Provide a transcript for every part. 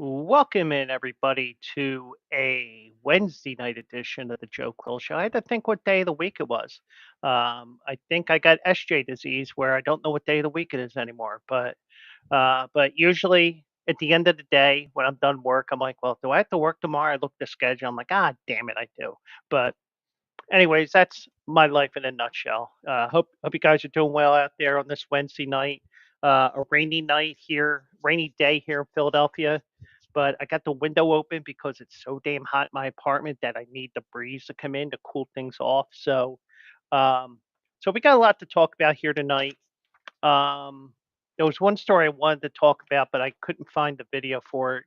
Welcome in, everybody, to a Wednesday night edition of the Joe Quill Show. I had to think what day of the week it was. I think I got SJ disease, where I don't know what day of the week it is anymore. But usually at the end of the day, when I'm done work, I'm like, well, do I have to work tomorrow? I look at the schedule. I'm like, ah, damn it, I do. But anyways, that's my life in a nutshell. Hope you guys are doing well out there on this Wednesday night. A rainy night here, rainy day here in Philadelphia, but I got the window open because it's so damn hot in my apartment that I need the breeze to come in to cool things off. Um, so we got a lot to talk about here tonight. Um, there was one story I wanted to talk about, but I couldn't find the video for it.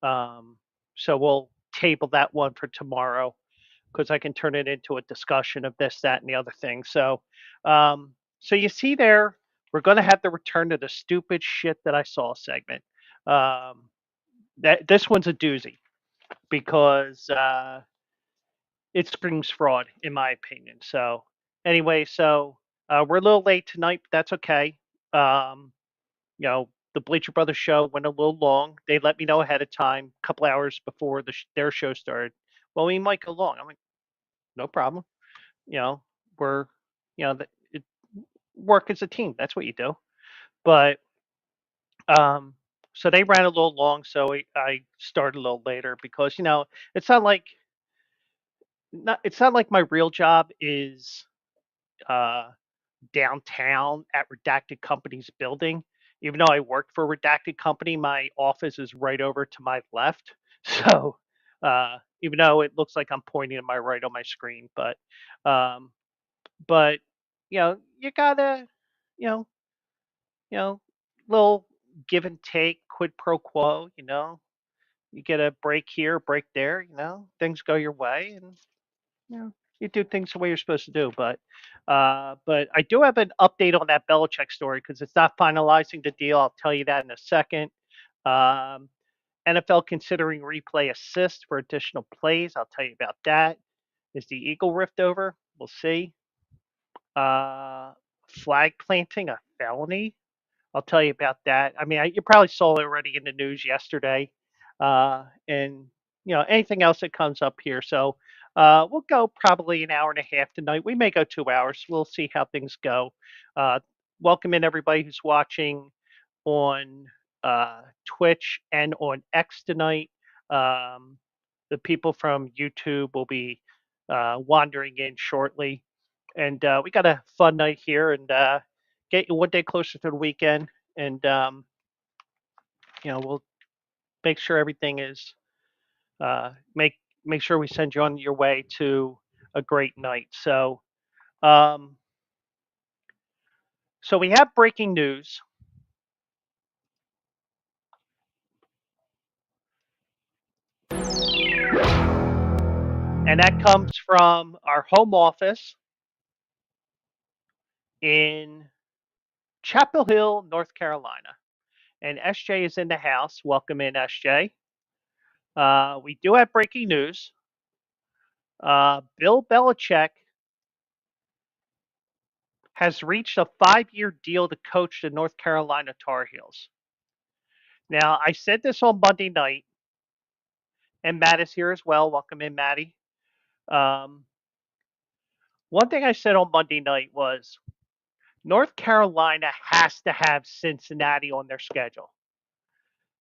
So we'll table that one for tomorrow because I can turn it into a discussion of this, that, and the other thing. So you see there, we're going to have to return to the stupid shit that I saw segment. Um, that this one's a doozy because it screams fraud, in my opinion. So we're a little late tonight, but that's okay. Um, the Bleacher Brothers show went a little long. They let me know ahead of time, a couple hours before their show started. Well, we might go long. I'm like, no problem. You know, we're, it, work as a team. That's what you do. But um, so they ran a little long, so I started a little later because it's not like it's not like my real job is uh, downtown at Redacted Company's building. Even though I work for a Redacted Company, my office is right over to my left. So even though it looks like I'm pointing to my right on my screen, um, but you gotta, you know, little give and take, quid pro quo. You get a break here, break there. Things go your way, and you know, you do things the way you're supposed to do. But I do have an update on that Belichick story because it's not finalizing the deal. I'll tell you that in a second. Um, NFL considering replay assist for additional plays. I'll tell you about that. Is the Eagle rift over? We'll see. Uh, Flag planting a felony? I'll tell you about that. I mean, you probably saw it already in the news yesterday, and anything else that comes up here. So we'll go probably an hour and a half tonight. We may go 2 hours. We'll see how things go. Uh, Welcome in everybody who's watching on Twitch and on X tonight. Um, the people from YouTube will be wandering in shortly, and we got a fun night here, and get you one day closer to the weekend, and we'll make sure everything is uh, make make sure we send you on your way to a great night. Um, so we have breaking news, and that comes from our home office in Chapel Hill, North Carolina. And SJ is in the house. Welcome in, SJ. We do have breaking news. Bill Belichick has reached a 5-year deal to coach the North Carolina Tar Heels. Now, I said this on Monday night, and Matt is here as well. Welcome in, Matty. Um, One thing I said on Monday night was North Carolina has to have Cincinnati on their schedule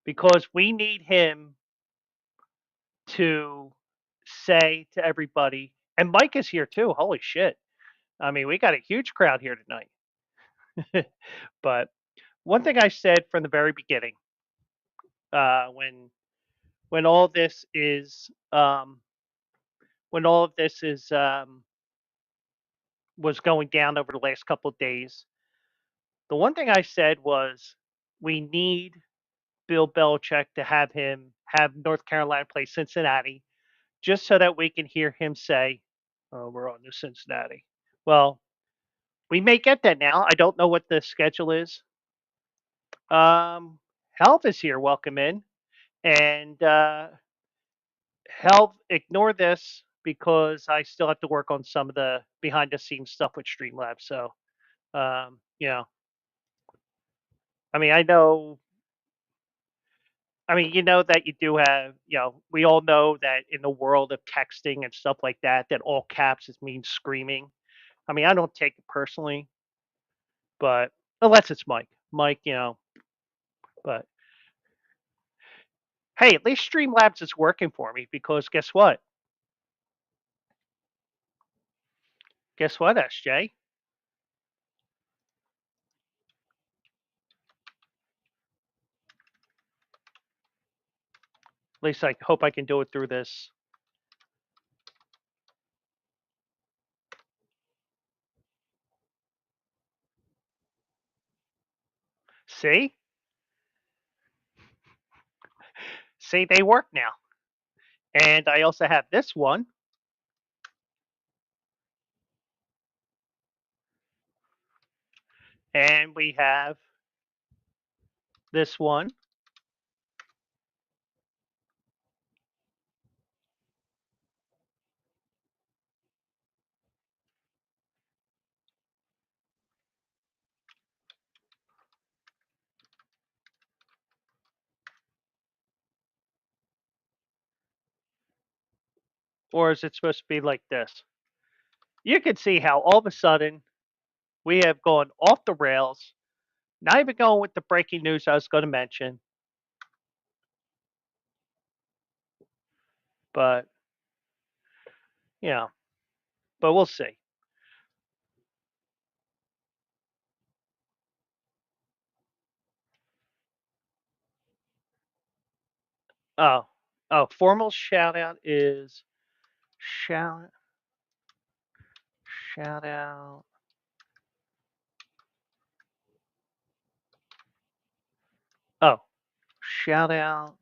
because we need him to say to everybody, and Mike is here too. Holy shit. I mean, we got a huge crowd here tonight. But one thing I said from the very beginning, uh, when when all this is when all of this is was going down over the last couple of days, the one thing I said was we need Bill Belichick to have North Carolina play Cincinnati just so that we can hear him say, "Oh, we're on to Cincinnati." Well, we may get that now. I don't know what the schedule is. Health is here. Welcome in. And Health, ignore this because I still have to work on some of the behind the scenes stuff with Streamlabs. So, um, you know, I mean, I know I mean, you know that you do have, we all know that in the world of texting and stuff like that, that all caps is means screaming. I mean, I don't take it personally, but unless it's Mike. Mike, but hey, at least Streamlabs is working for me because guess what? Guess what, SJ? At least I hope I can do it through this. See? See, they work now. And I also have this one, and we have this one, or is it supposed to be like this? You can see how all of a sudden we have gone off the rails, not even going with the breaking news I was going to mention, but, you know, but we'll see. Oh, formal shout out is shout, shout out. Oh, shout out.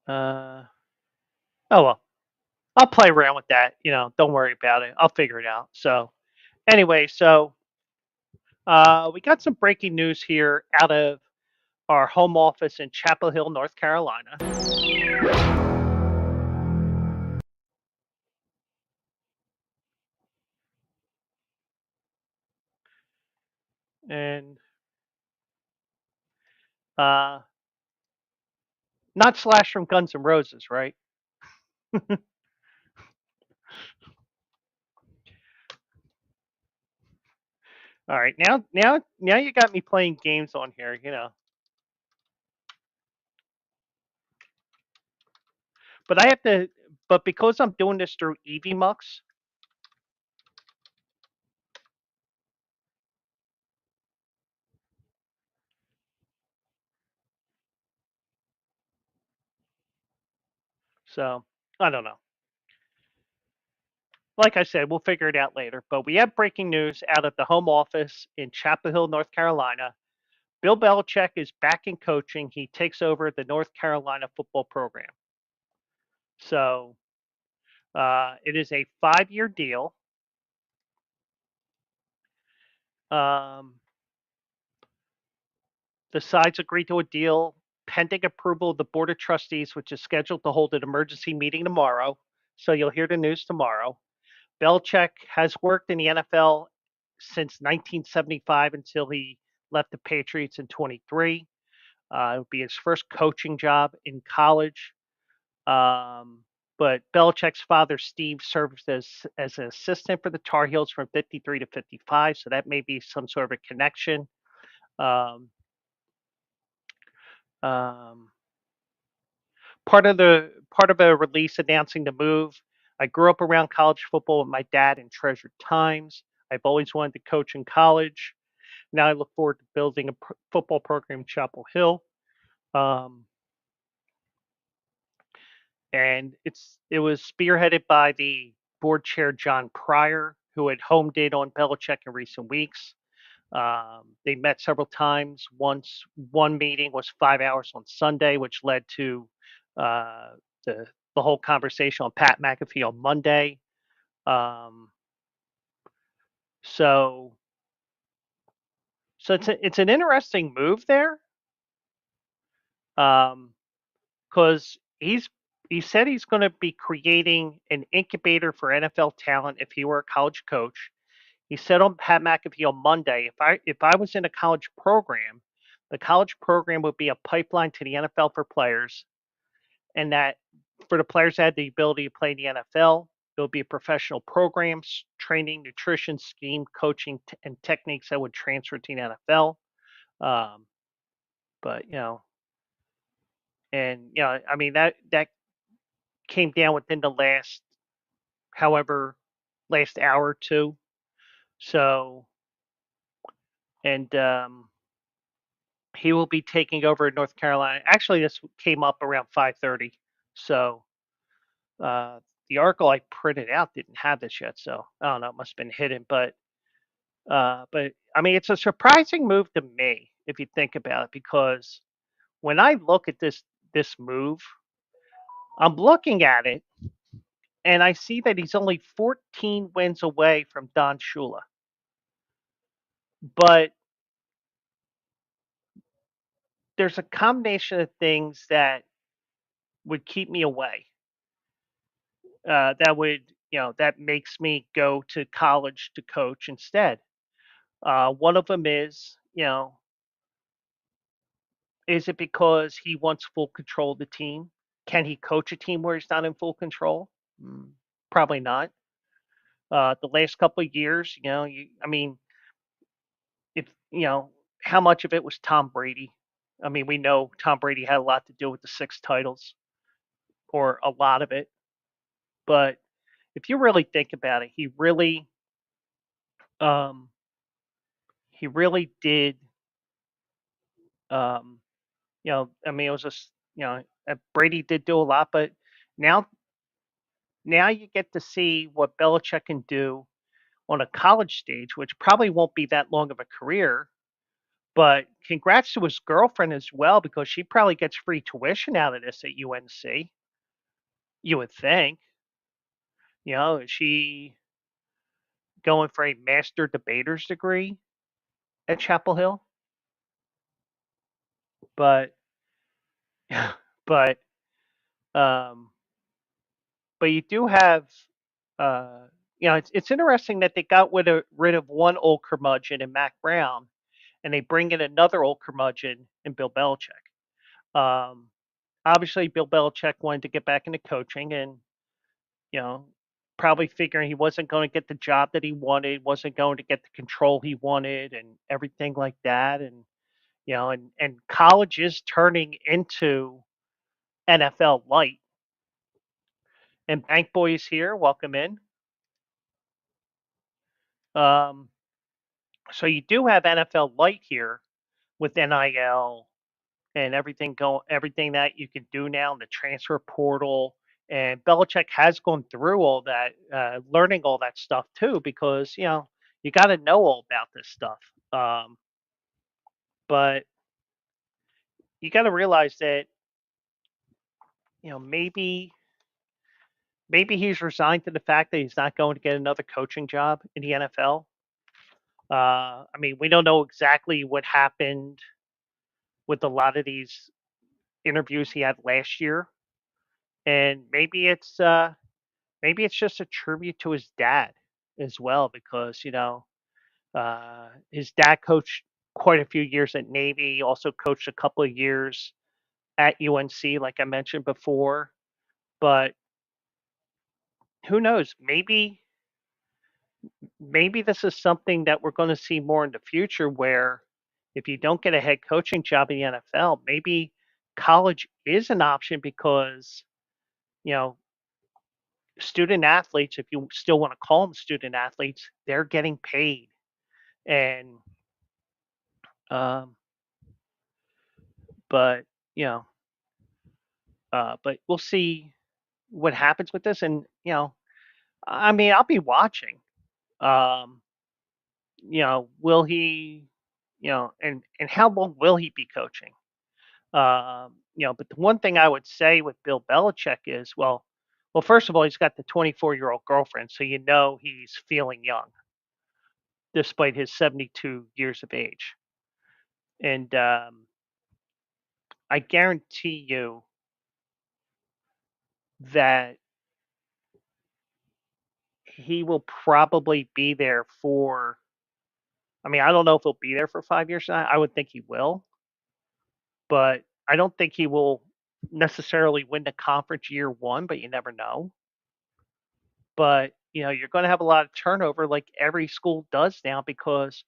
Uh, oh, well, I'll play around with that. Don't worry about it. I'll figure it out. So, anyway, we got some breaking news here out of our home office in Chapel Hill, North Carolina. And uh, not Slash from Guns N' Roses, right? All right, now you got me playing games on here. But I have to, but because I'm doing this through EVMux, so I don't know. Like I said, we'll figure it out later. But we have breaking news out of the home office in Chapel Hill, North Carolina. Bill Belichick is back in coaching. He takes over the North Carolina football program. So it is a 5-year deal. Um, the sides agreed to a deal pending approval of the Board of Trustees, which is scheduled to hold an emergency meeting tomorrow. So you'll hear the news tomorrow. Belichick has worked in the NFL since 1975 until he left the Patriots in 23. It would be his first coaching job in college. Um, but Belichick's father, Steve, served as an assistant for the Tar Heels from 53 to 55. So that may be some sort of a connection. Um, um, part of a release announcing the move. I grew up around college football with my dad in treasured times. I've always wanted to coach in college. Now I look forward to building a football program in Chapel Hill. Um, and it was spearheaded by the board chair John Pryor, who had homed in on Belichick in recent weeks. They met several times. One meeting was 5 hours on Sunday, which led to uh, the whole conversation on Pat McAfee on Monday. Um, so it's an interesting move there, because He said he's going to be creating an incubator for NFL talent if he were a college coach. He said on Pat McAfee on Monday, if I was in a college program, the college program would be a pipeline to the NFL for players, and that for the players that had the ability to play in the NFL, it would be a professional programs, training, nutrition, scheme, coaching, and techniques that would transfer to the NFL. Um, but and I mean that came down within the however, last hour or two. So, and he will be taking over in North Carolina. Actually, this came up around 5:30. So, uh, the article I printed out didn't have this yet. So I don't know. It must have been hidden. But I mean, it's a surprising move to me if you think about it, because when I look at this move, I'm looking at it and I see that he's only 14 wins away from Don Shula. But there's a combination of things that would keep me away. That would, that makes me go to college to coach instead. One of them is, is it because he wants full control of the team? Can he coach a team where he's not in full control? Mm, Probably not. The last couple of years, I mean, if how much of it was Tom Brady? I mean, we know Tom Brady had a lot to do with the 6 titles, or a lot of it. But if you really think about it, um, he really did. Um, I mean, it was just, Brady did do a lot, but now, now you get to see what Belichick can do on a college stage, which probably won't be that long of a career. But congrats to his girlfriend as well, because she probably gets free tuition out of this at UNC. You would think, is she going for a master debater's degree at Chapel Hill? But, but, um, but you do have, uh, it's interesting that they got rid of one old curmudgeon in Mac Brown, and they bring in another old curmudgeon in Bill Belichick. Um, Obviously, Bill Belichick wanted to get back into coaching, and you know, probably figuring he wasn't going to get the job that he wanted, wasn't going to get the control he wanted, and everything like that. And and college is turning into NFL light. And Bank Boy is here. Welcome in. Um, so you do have NFL light here with NIL and everything that you can do now in the transfer portal. And Belichick has gone through all that, learning all that stuff too, because you got to know all about this stuff. Um, but you got to realize that maybe he's resigned to the fact that he's not going to get another coaching job in the NFL. I mean, we don't know exactly what happened with a lot of these interviews he had last year, and maybe it's just a tribute to his dad as well, because his dad coached quite a few years at Navy, also coached a couple of years at UNC, like I mentioned before. But who knows? Maybe this is something that we're going to see more in the future, where if you don't get a head coaching job in the NFL, maybe college is an option, because you know student athletes, if you still want to call them student athletes, they're getting paid. And um, but you know, but we'll see what happens with this. And I mean, I'll be watching. Um, will he, and how long will he be coaching? But the one thing I would say with Bill Belichick is, well, first of all, he's got the 24-year-old girlfriend, so he's feeling young despite his 72 years of age. And I guarantee you, that he will probably be there for. I mean, I don't know if he'll be there for 5 years. I would think he will, but I don't think he will necessarily win the conference year one. But you never know. But you're going to have a lot of turnover, like every school does now, because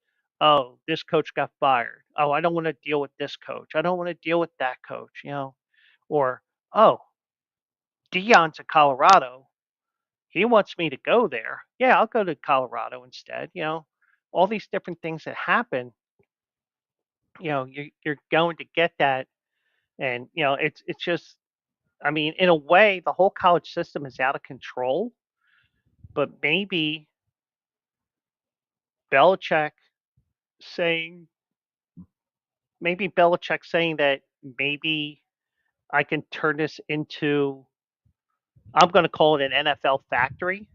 this coach got fired. Oh, I don't want to deal with this coach. I don't want to deal with that coach. Or oh, Dion's a Colorado. He wants me to go there. Yeah, I'll go to Colorado instead. All these different things that happen. You're going to get that, and it's just. I mean, in a way, the whole college system is out of control. But Belichick saying, maybe Belichick saying that maybe I can turn this into. I'm going to call it an NFL factory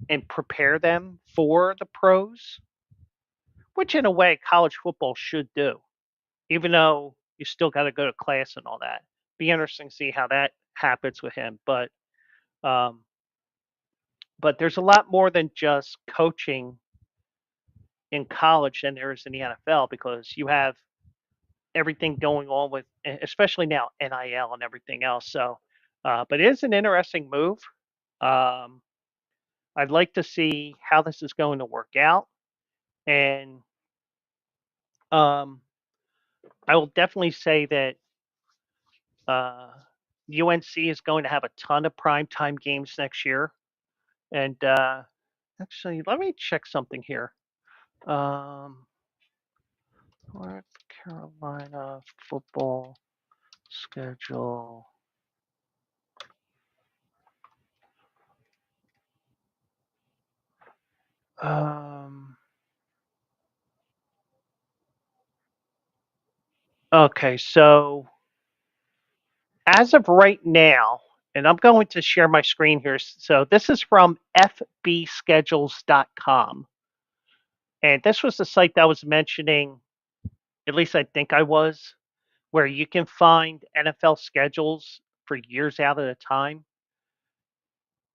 and prepare them for the pros, which in a way college football should do, even though you still got to go to class and all that. Be interesting to see how that happens with him. Um, but there's a lot more than just coaching in college than there is in the NFL, because you have everything going on with, especially now, NIL and everything else. So, but it is an interesting move. Um, I'd like to see how this is going to work out, and um, I will definitely say that uh, UNC is going to have a ton of primetime games next year. And actually, let me check something here. Um, North Carolina football schedule. Um, okay, so as of right now, and I'm going to share my screen here. So this is from fbschedules.com. And this was the site that I was mentioning, at least I think I was, where you can find NFL schedules for years out at a time.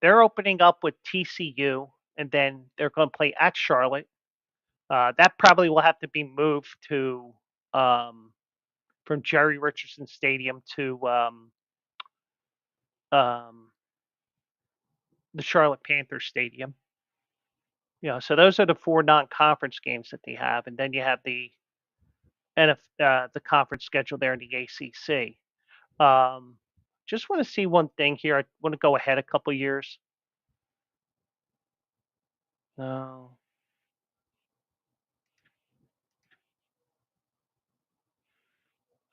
They're opening up with TCU, and then they're going to play at Charlotte. That probably will have to be moved to um, from Jerry Richardson Stadium to um, the Charlotte Panthers Stadium. So those are the four non-conference games that they have, and then you have the conference schedule there in the ACC. Um, just want to see one thing here. I want to go ahead a couple years. No.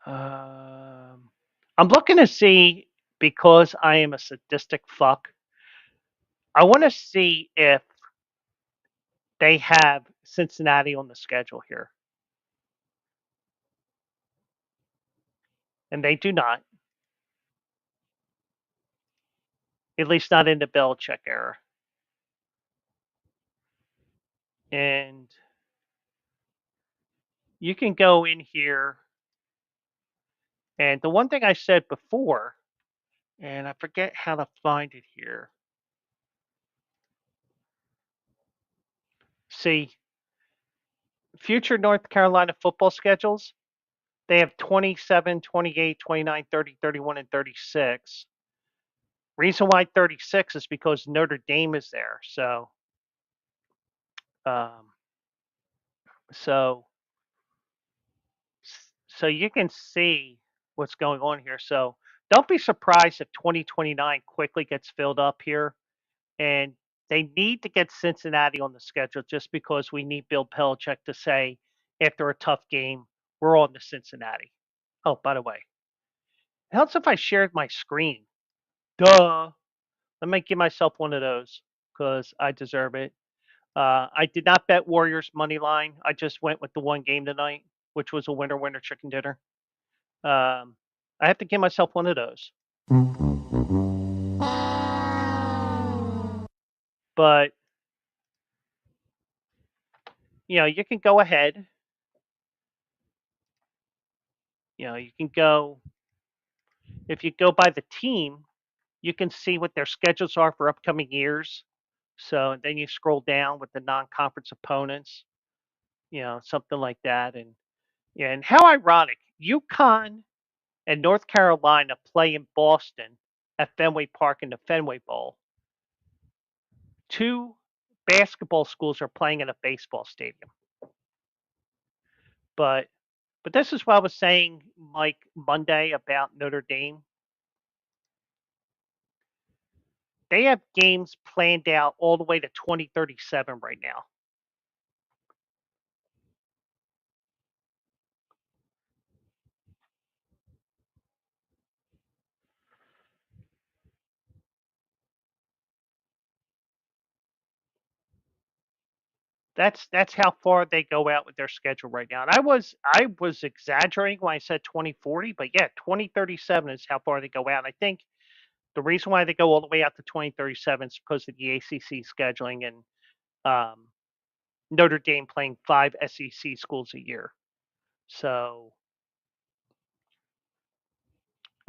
Um, I'm looking to see, because I am a sadistic fuck. I want to see if they have Cincinnati on the schedule here, and they do not. At least not in the Belichick era. And you can go in here, and the one thing I said before, and I forget how to find it here. See, future North Carolina football schedules, they have 27, 28, 29, 30, 31, and 36. Reason why 36 is because Notre Dame is there. Um, so, so you can see what's going on here. So don't be surprised if 2029 quickly gets filled up here. And they need to get Cincinnati on the schedule, just because we need Bill Belichick to say, after a tough game, we're on to Cincinnati. Oh, by the way, it helps if I shared my screen. Duh. I might give myself one of those because I deserve it. I did not bet Warriors money line. I just went with the one game tonight, which was a winner chicken dinner. Um, I have to give myself one of those. But you can go ahead. You can go If you go by the team, you can see what their schedules are for upcoming years. So then you scroll down with the non-conference opponents, something like that. And how ironic, UConn and North Carolina play in Boston at Fenway Park in the Fenway Bowl. Two basketball schools are playing in a baseball stadium. But this is what I was saying, Mike, Monday about Notre Dame. They have games planned out all the way to 2037 right now. That's how far they go out with their schedule right now. And I was exaggerating when I said 2040, but yeah, 2037 is how far they go out. I think the reason why they go all the way out to 2037 is because of the ACC scheduling and um, Notre Dame playing 5 SEC schools a year. So,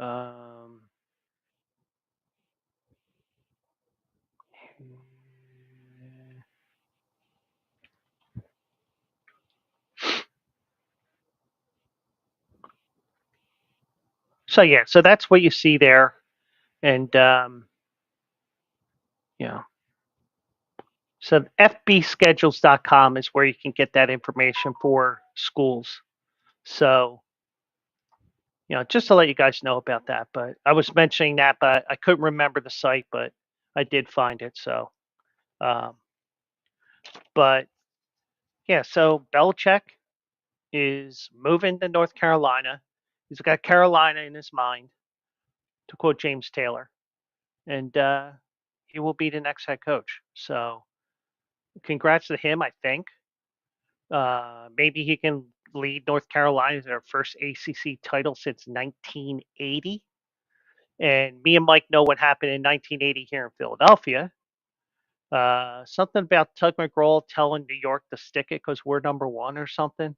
um, so yeah, so that's what you see there, and yeah. So fbschedules.com is where you can get that information for schools. So, just to let you guys know about that. But I was mentioning that, but I couldn't remember the site, but I did find it. So, um, but yeah, so Belichick is moving to North Carolina. He's got Carolina in his mind, to quote James Taylor, and he will be the next head coach. So, congrats to him. I think maybe he can lead North Carolina to their first ACC title since 1980. And me and Mike know what happened in 1980 here in Philadelphia. Something about Tug McGraw telling New York to stick it because we're number one or something.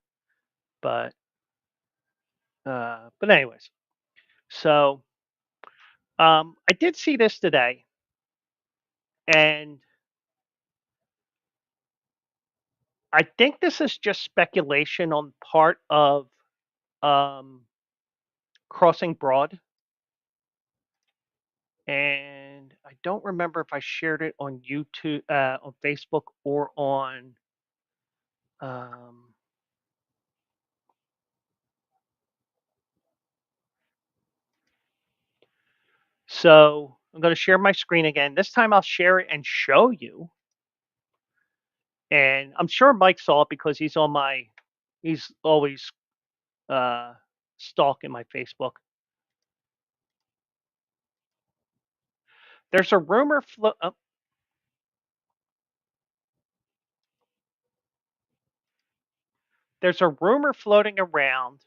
But anyways, so I did see this today, and I think this is just speculation on part of um, Crossing Broad, and I don't remember if I shared it on YouTube, on Facebook, or on. Um, so I'm going to share my screen again. This time I'll share it and show you. And I'm sure Mike saw it because he's always uh, stalking my Facebook. There's a rumor there's a rumor floating around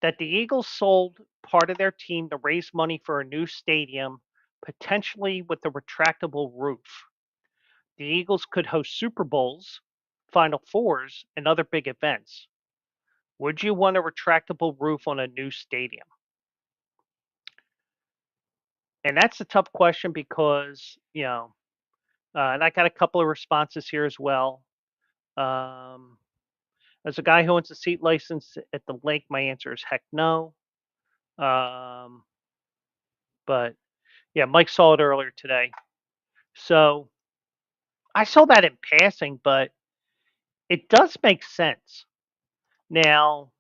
that the Eagles sold part of their team to raise money for a new stadium, potentially with a retractable roof. The Eagles could host Super Bowls, Final Fours, and other big events. Would you want a retractable roof on a new stadium? And that's a tough question because, and I got a couple of responses here as well. Um, as a guy who owns a seat license at the lake, my answer is heck no. Um, but yeah, Mike saw it earlier today. So I saw that in passing, but it does make sense. Now,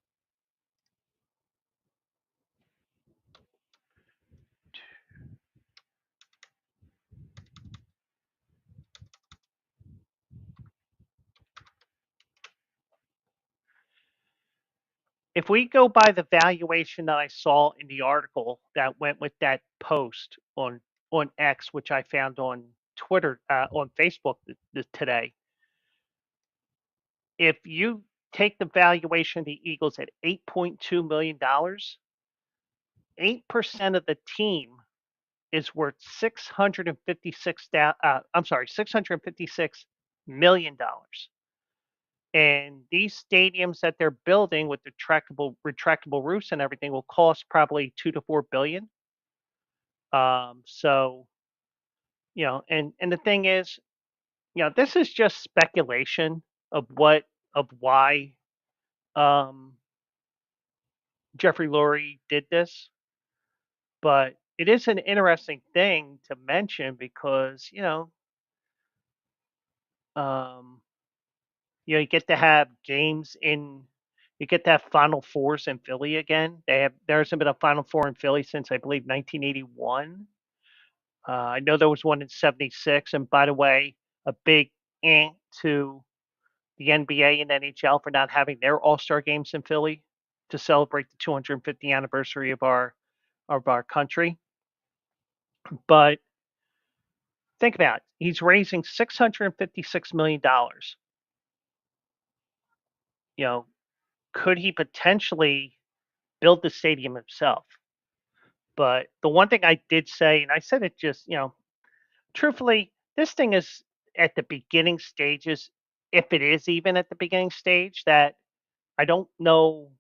if we go by the valuation that I saw in the article that went with that post on X, which I found on Twitter, on Facebook today, if you take the valuation of the Eagles at $8.2 million, 8% of the team is worth 656. I'm sorry, $656 million. And these stadiums that they're building with the retractable roofs and everything will cost probably 2 to 4 billion. So and the thing is, this is just speculation of why um, Jeffrey Lurie did this, but it is an interesting thing to mention because um, you get to have games in. You get to have Final Fours in Philly again. There hasn't been a Final Four in Philly since I believe 1981. I know there was one in '76, and by the way, a big to the NBA and NHL for not having their All-Star games in Philly to celebrate the 250th anniversary of our country. But think about it. He's raising $656 million. You know, could he potentially build the stadium himself? But the one thing I did say, and I said it just, truthfully, this thing is at the beginning stages, if it is even at the beginning stage, that I don't know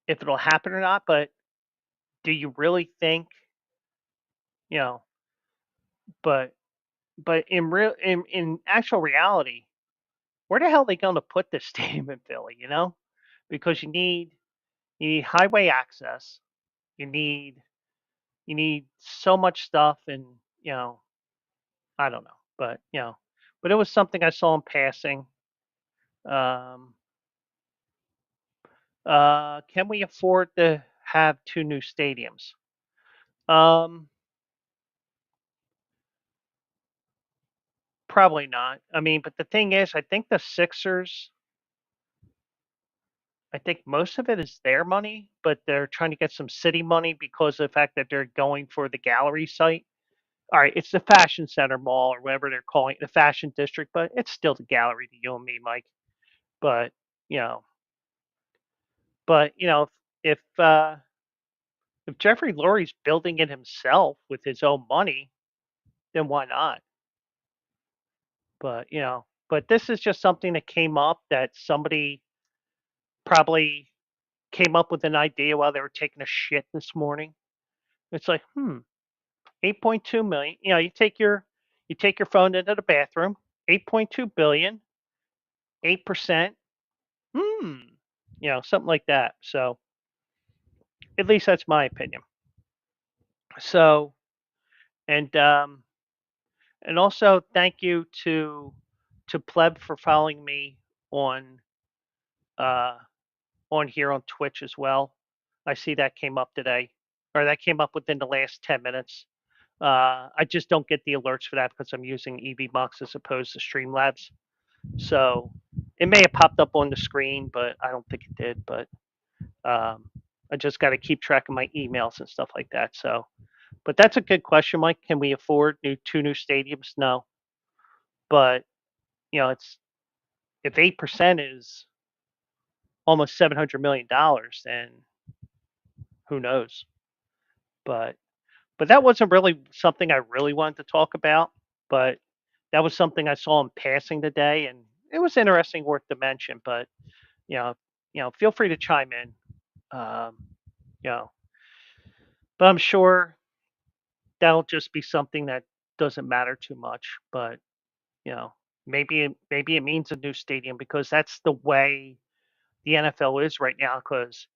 if it'll happen or not. But do you really think, you know, but in actual reality, where the hell are they going to put this stadium in Philly? Because you need highway access, you need you need so much stuff, and you know I don't know, but it was something I saw in passing. Um, can we afford to have two new stadiums? Um, Probably not. I mean, but the thing is, I think the Sixers. I think most of it is their money, but they're trying to get some city money because of the fact that they're going for the gallery site. All right, it's the Fashion Center Mall or whatever they're calling it, the Fashion District, but it's still the gallery to you and me, Mike. But you know, if if Jeffrey Lurie's building it himself with his own money, then why not? But this is just something that came up that somebody probably came up with an idea while they were taking a shit this morning. It's like, 8.2 million. You take your phone into the bathroom, 8.2 billion, 8%. Hmm. Something like that. So at least that's my opinion. So and and also thank you to Pleb for following me on uh on here on Twitch as well. I see that came up today, or that came up within the last 10 minutes. I just don't get the alerts for that because I'm using EVMux as opposed to Streamlabs. So it may have popped up on the screen, but I don't think it did. But I just got to keep track of my emails and stuff like that. So, but that's a good question, Mike. Can we afford two new stadiums? No, but it's if 8% is almost $700 million, then who knows? But that wasn't really something I really wanted to talk about. But that was something I saw in passing today, and it was interesting, worth to mention. But you know, feel free to chime in. Um, you know, but I'm sure that'll just be something that doesn't matter too much. But you know, maybe it means a new stadium because that's the way the NFL is right now. Because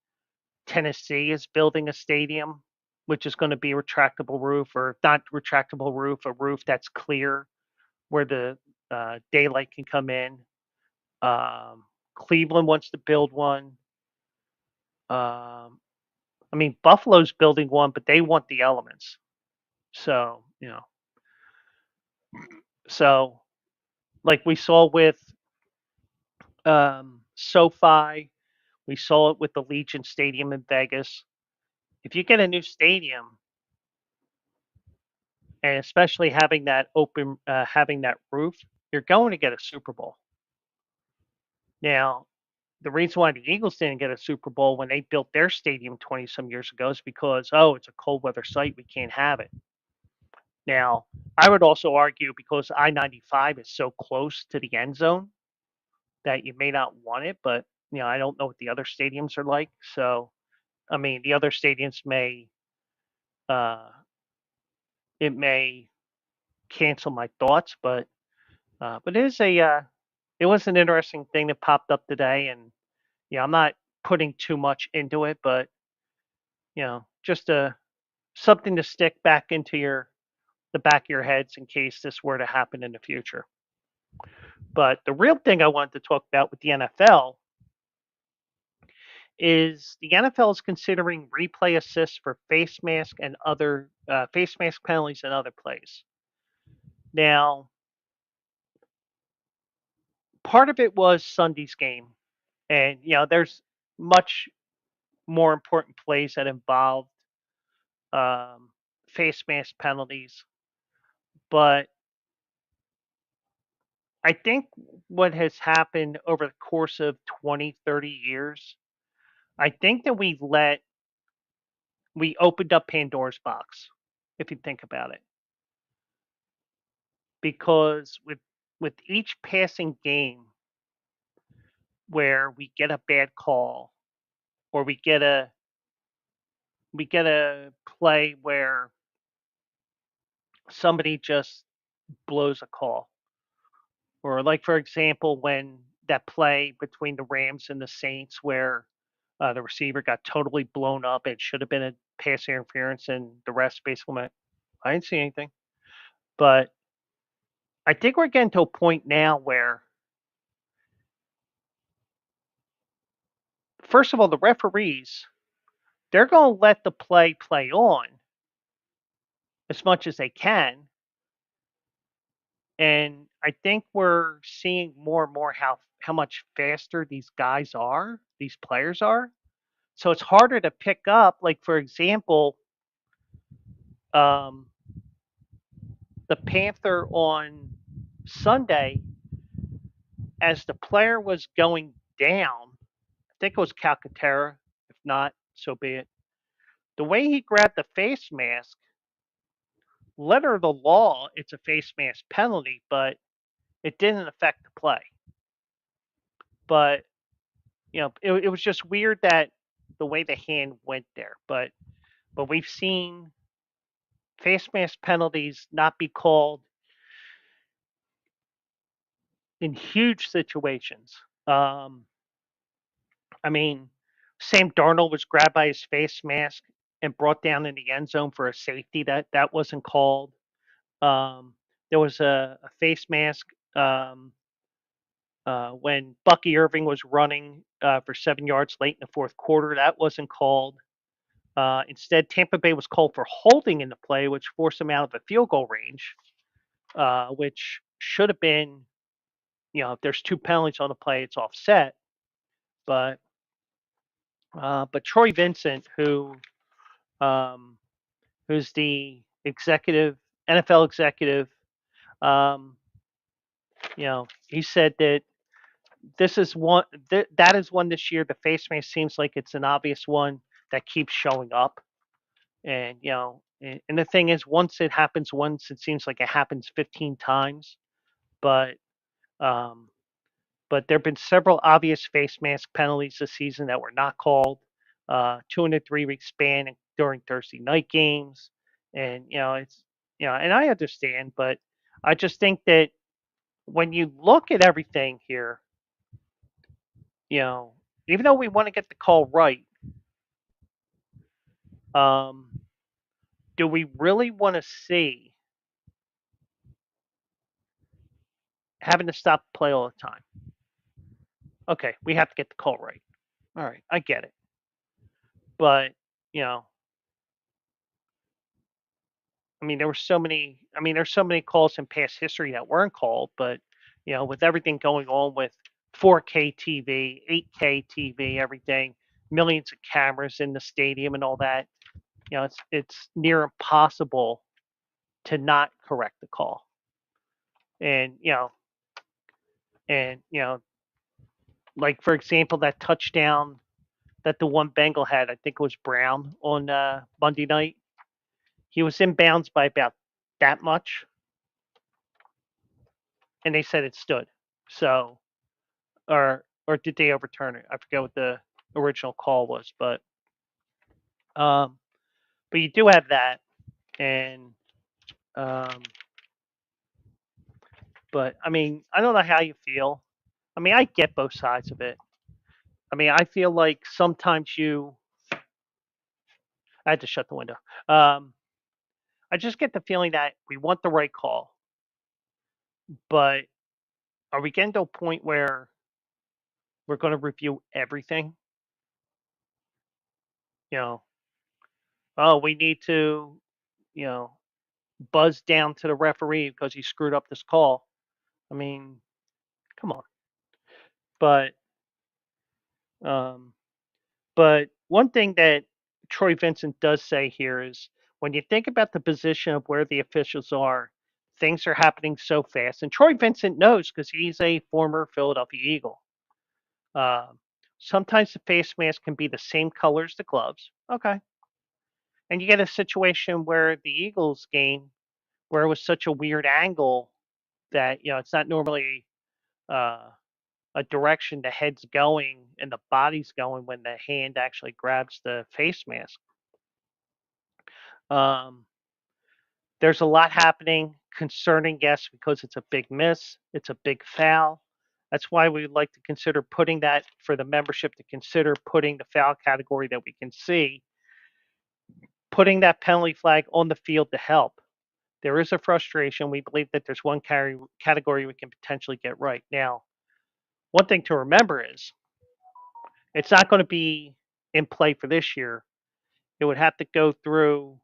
Tennessee is building a stadium, which is going to be retractable roof, or not retractable roof, a roof that's clear where the daylight can come in. Cleveland wants to build one. Um, I mean, Buffalo's building one, but they want the elements. So, so like we saw with SoFi, we saw it with the Legion Stadium in Vegas. If you get a new stadium, and especially having that roof, you're going to get a Super Bowl. Now, the reason why the Eagles didn't get a Super Bowl when they built their stadium 20 some years ago is because, oh, it's a cold weather site, we can't have it. Now, I would also argue because I-95 is so close to the end zone that you may not want it, but I don't know what the other stadiums are like. So, I mean, the other stadiums uh, it may cancel my thoughts, but it was an interesting thing that popped up today, and I'm not putting too much into it, but just something to stick back into the back of your heads in case this were to happen in the future. But the real thing I wanted to talk about with the NFL is the NFL is considering replay assists for face mask penalties and other plays. Now, part of it was Sunday's game, and there's much more important plays that involved um, face mask penalties. But I think what has happened over the course of 20, 30 years, I think that we opened up Pandora's box, if you think about it. Because with each passing game where we get a bad call or we get a play where somebody just blows a call, or like for example when that play between the Rams and the Saints where the receiver got totally blown up, it should have been a pass interference, and the rest basically went, I didn't see anything. But I think we're getting to a point now where, first of all, the referees, they're going to let the play on as much as they can. And I think we're seeing more and more how much faster these guys are, these players are. So it's harder to pick up. Like for example, um, the Panther on Sunday, as the player was going down, I think it was Calcaterra. If not, so be it. The way he grabbed the face mask, letter of the law, it's a face mask penalty, but it didn't affect the play. But it was just weird that the way the hand went there. But we've seen face mask penalties not be called in huge situations. I mean, Sam Darnold was grabbed by his face mask and brought down in the end zone for a safety that wasn't called. Um, there was a face mask when Bucky Irving was running for 7 yards late in the fourth quarter. That wasn't called. Instead, Tampa Bay was called for holding in the play, which forced them out of the field goal range, which should have been, if there's two penalties on the play, it's offset. But Troy Vincent, um, who's the NFL executive, um, he said that this is one that is one this year. The face mask seems like it's an obvious one that keeps showing up. And and the thing is, once it happens once, it seems like it happens 15 times. But um, but there have been several obvious face mask penalties this season that were not called. 2 and a 3 week span during Thursday night games, and it's and I understand, but I just think that when you look at everything here, you know, even though we want to get the call right, um, do we really want to see having to stop the play all the time? Okay, we have to get the call right. All right, I get it. But, you know, there's so many calls in past history that weren't called, but, with everything going on with 4K TV, 8K TV, everything, millions of cameras in the stadium and all that, it's near impossible to not correct the call. And, and, like for example, that touchdown that the one Bengal had, I think it was Brown on Monday night. He was in bounds by about that much, and they said it stood. So, or did they overturn it? I forget what the original call was, um, but you do have that, and um, but I mean, I don't know how you feel. I mean, I get both sides of it. I mean, I feel like sometimes you. I had to shut the window. Um, I just get the feeling that we want the right call, but are we getting to a point where we're going to review everything? You know, oh, we need to, you know, buzz down to the referee because he screwed up this call. I mean, come on. But um, but one thing that Troy Vincent does say here is when you think about the position of where the officials are, things are happening so fast. And Troy Vincent knows because he's a former Philadelphia Eagle. Um, Sometimes the face mask can be the same color as the gloves. Okay. And you get a situation where the Eagles game, where it was such a weird angle that, it's not normally uh, a direction the head's going and the body's going when the hand actually grabs the face mask. Um, there's a lot happening concerning, yes, because it's a big miss, it's a big foul. That's why we would like to consider putting that for the membership to consider putting the foul category that we can see, putting that penalty flag on the field to help. There is a frustration. We believe that there's one category we can potentially get right. Now, one thing to remember is it's not going to be in play for this year. It would have to go through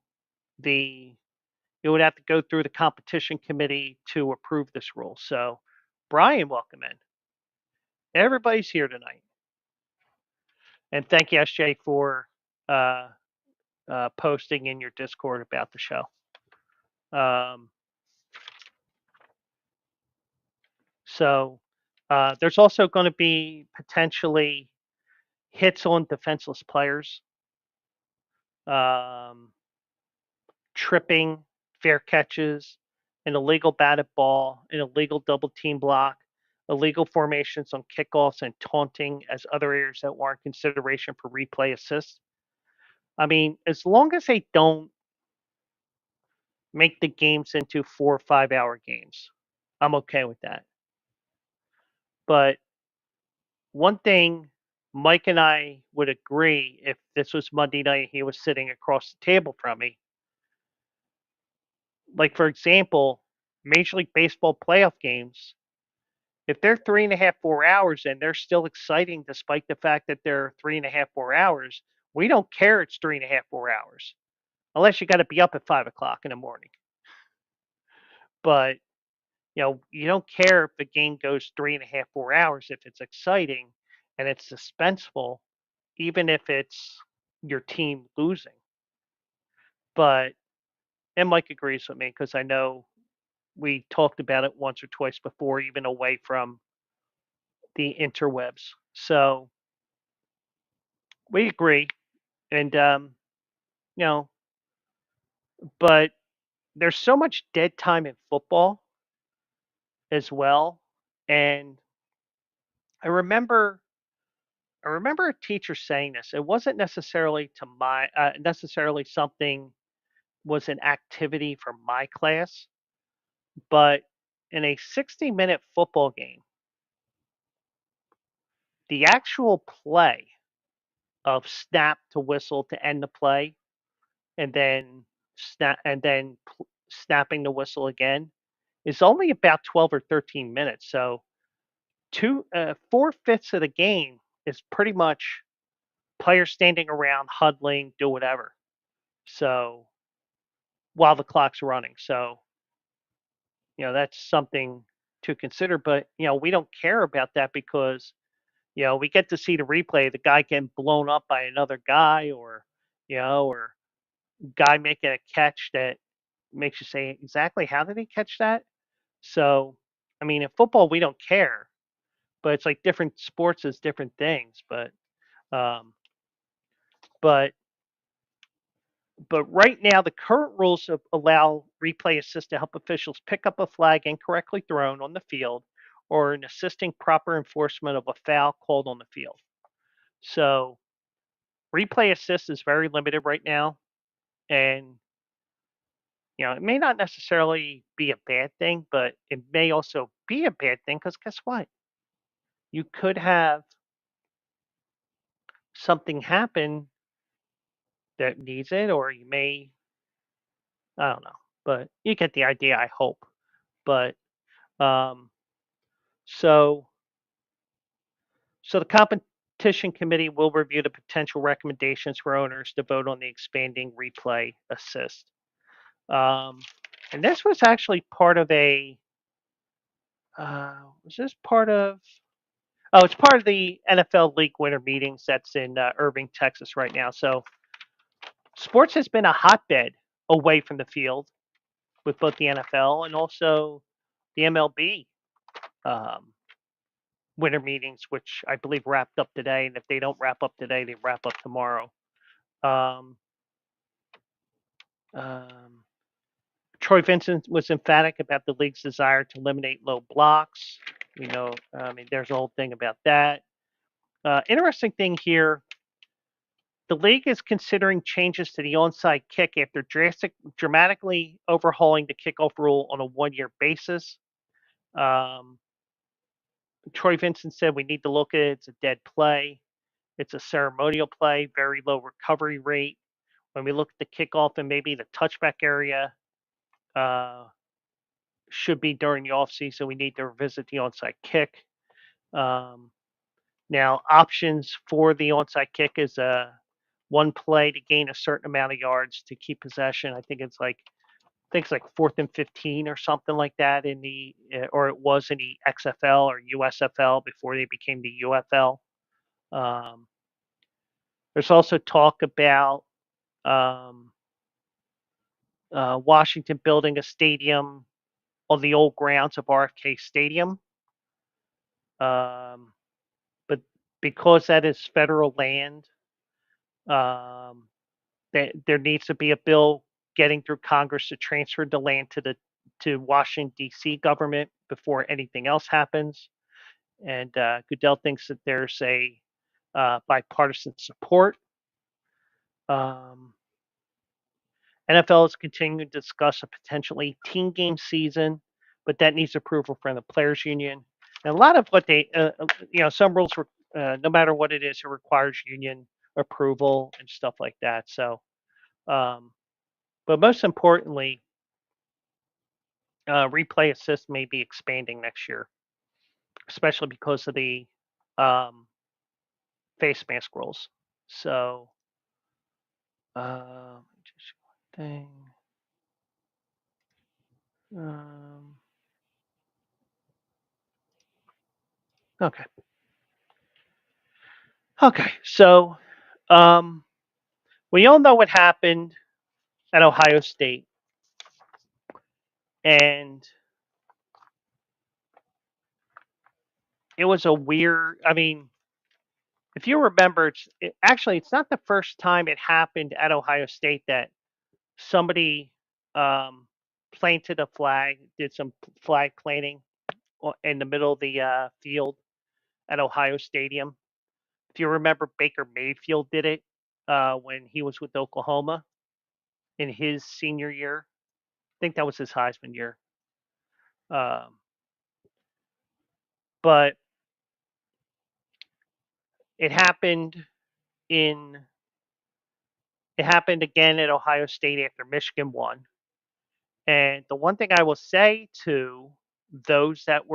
the it would have to go through the competition committee to approve this rule. So, Brian, welcome in. Everybody's here tonight, and thank you, SJ, for uh, posting in your Discord about the show. Um, so, there's also going to be potentially hits on defenseless players, um, tripping, fair catches, an illegal batted ball, an illegal double team block, illegal formations on kickoffs, and taunting as other areas that warrant consideration for replay assists. I mean, as long as they don't make the games into 4 or 5 hour games, I'm okay with that. But one thing Mike and I would agree if this was Monday night and he was sitting across the table from me. Like, for example, Major League Baseball playoff games, if they're 3.5, 4 hours and they're still exciting despite the fact that they're 3.5, 4 hours, we don't care it's 3.5, 4 hours, unless you got to be up at 5 o'clock in the morning. But you don't care if the game goes 3.5, 4 hours if it's exciting and it's suspenseful, even if it's your team losing. But and Mike agrees with me because I know we talked about it once or twice before, even away from the interwebs. So we agree, and you know, but there's so much dead time in football as well, and I remember I remember a teacher saying this. It wasn't necessarily to my necessarily something was an activity for my class, but in a 60-minute football game, the actual play of snap to whistle to end the play and then snapping the whistle again is only about 12 or 13 minutes. So 4/5 of the game is pretty much players standing around, huddling, do whatever. So while the clock's running. So, that's something to consider. But, we don't care about that because, we get to see the replay, the guy getting blown up by another guy or guy making a catch that makes you say, exactly how did he catch that? So, I mean, in football, we don't care, but it's like different sports is different things. Um, but But right now, the current rules allow replay assist to help officials pick up a flag incorrectly thrown on the field or in assisting proper enforcement of a foul called on the field. So replay assist is very limited right now, and it may not necessarily be a bad thing, but it may also be a bad thing because guess what? You could have something happen that needs it, or you may, I don't know, but you get the idea, I hope. But um, so so the competition committee will review the potential recommendations for owners to vote on the expanding replay assist. Um, and this was actually part of a was this part of Oh, it's part of the NFL League winter meetings that's in Irving, Texas right now. So sports has been a hotbed away from the field with both the NFL and also the MLB um, winter meetings, which I believe wrapped up today. And if they don't wrap up today, they wrap up tomorrow. Um, um, Troy Vincent was emphatic about the league's desire to eliminate low blocks. I mean, there's a whole thing about that. Interesting thing here, the league is considering changes to the onside kick after dramatically overhauling the kickoff rule on a 1 year basis. Um, Troy Vincent said we need to look at it. It's a dead play. It's a ceremonial play, very low recovery rate. When we look at the kickoff and maybe the touchback area, uh, should be during the offseason. We need to revisit the onside kick. Um, Now, options for the onside kick is one play to gain a certain amount of yards to keep possession. I think it's like 4th and 15 or something like that or it was in the XFL or USFL before they became the UFL. Um, there's also talk about um, Washington building a stadium on the old grounds of RFK Stadium. Um, but because that is federal land, um, there needs to be a bill getting through Congress to transfer the land to Washington D.C. government before anything else happens. And Goodell thinks that there's a bipartisan support. Um, NFL is continuing to discuss a potential 18 game season, but that needs approval from the players union. And a lot of what some rules, no matter what it is, it requires union approval and stuff like that. So, um, but most importantly, replay assist may be expanding next year, especially because of the um, face mask rules. So, just one thing. Um, okay. Okay. So, um, we all know what happened at Ohio State, and it was a weird. I mean, if you remember, it's not the first time it happened at Ohio State that somebody um, planted a flag, did some flag planting in the middle of the field at Ohio Stadium. If you remember, Baker Mayfield did it when he was with Oklahoma in his senior year. I think that was his Heisman year. Um, but it happened in it happened again at Ohio State after Michigan won. And the one thing I will say to those that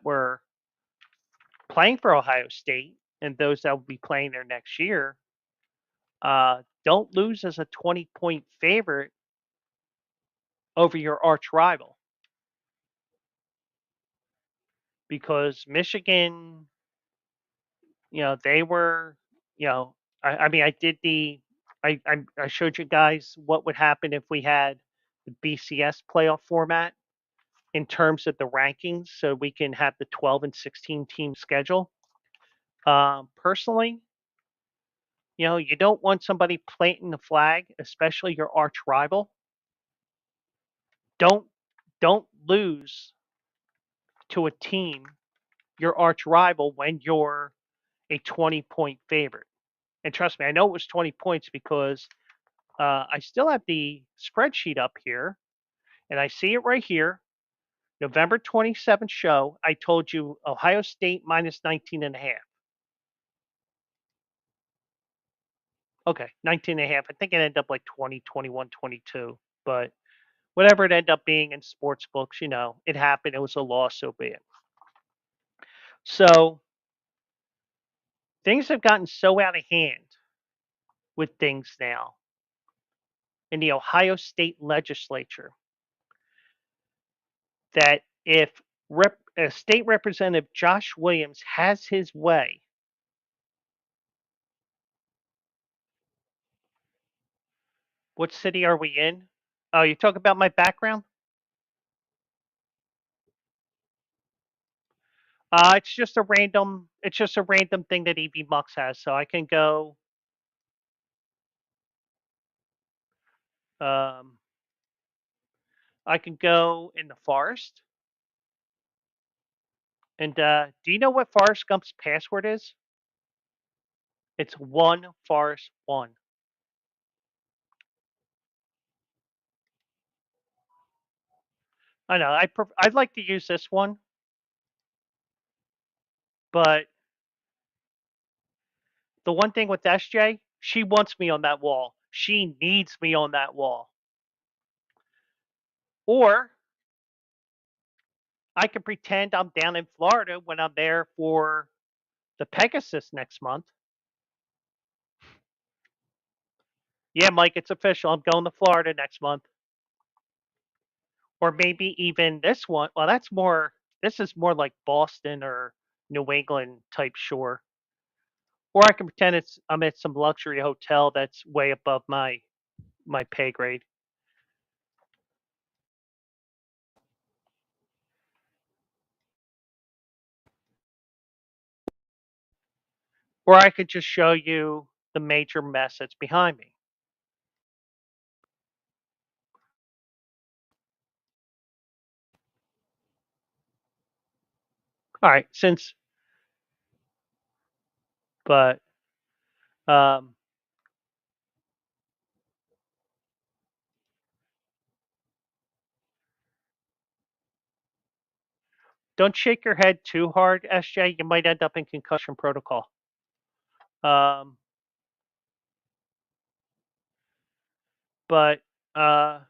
were playing for Ohio State and those that will be playing there next year, don't lose as a 20-point favorite over your arch rival because Michigan, they were, I mean, I showed you guys what would happen if we had the BCS playoff format in terms of the rankings so we can have the 12 and 16 team schedule. Personally, you don't want somebody planting the flag, especially your arch rival. Don't don't lose to a team, your arch rival, when you're a 20-point favorite. And trust me, I know it was 20 points because I still have the spreadsheet up here, and I see it right here. November 27th show, I told you Ohio State minus 19 and a half. Okay, 19 and a half. I think it ended up like 20, 21, 22. But whatever it ended up being in sports books, it happened. It was a loss, so be it. So things have gotten so out of hand with things now in the Ohio State legislature that if State Representative Josh Williams has his way, what city are we in? Oh, you talk about my background? It's just a random. It's just a random thing that EV Mux has. So I can go. Um, I can go in the forest. And do you know what Forrest Gump's password is? It's one Forrest one. I know. I'd like to use this one, but the one thing with SJ, she wants me on that wall. She needs me on that wall. Or I can pretend I'm down in Florida when I'm there for the Pegasus next month. Yeah, Mike, it's official. I'm going to Florida next month. Or maybe even this one. Well, this is more like Boston or New England type shore. Or I can pretend I'm at some luxury hotel that's way above my pay grade. Or I could just show you the major mess that's behind me. All right, but um, don't shake your head too hard, SJ. You might end up in concussion protocol. Um, but uh,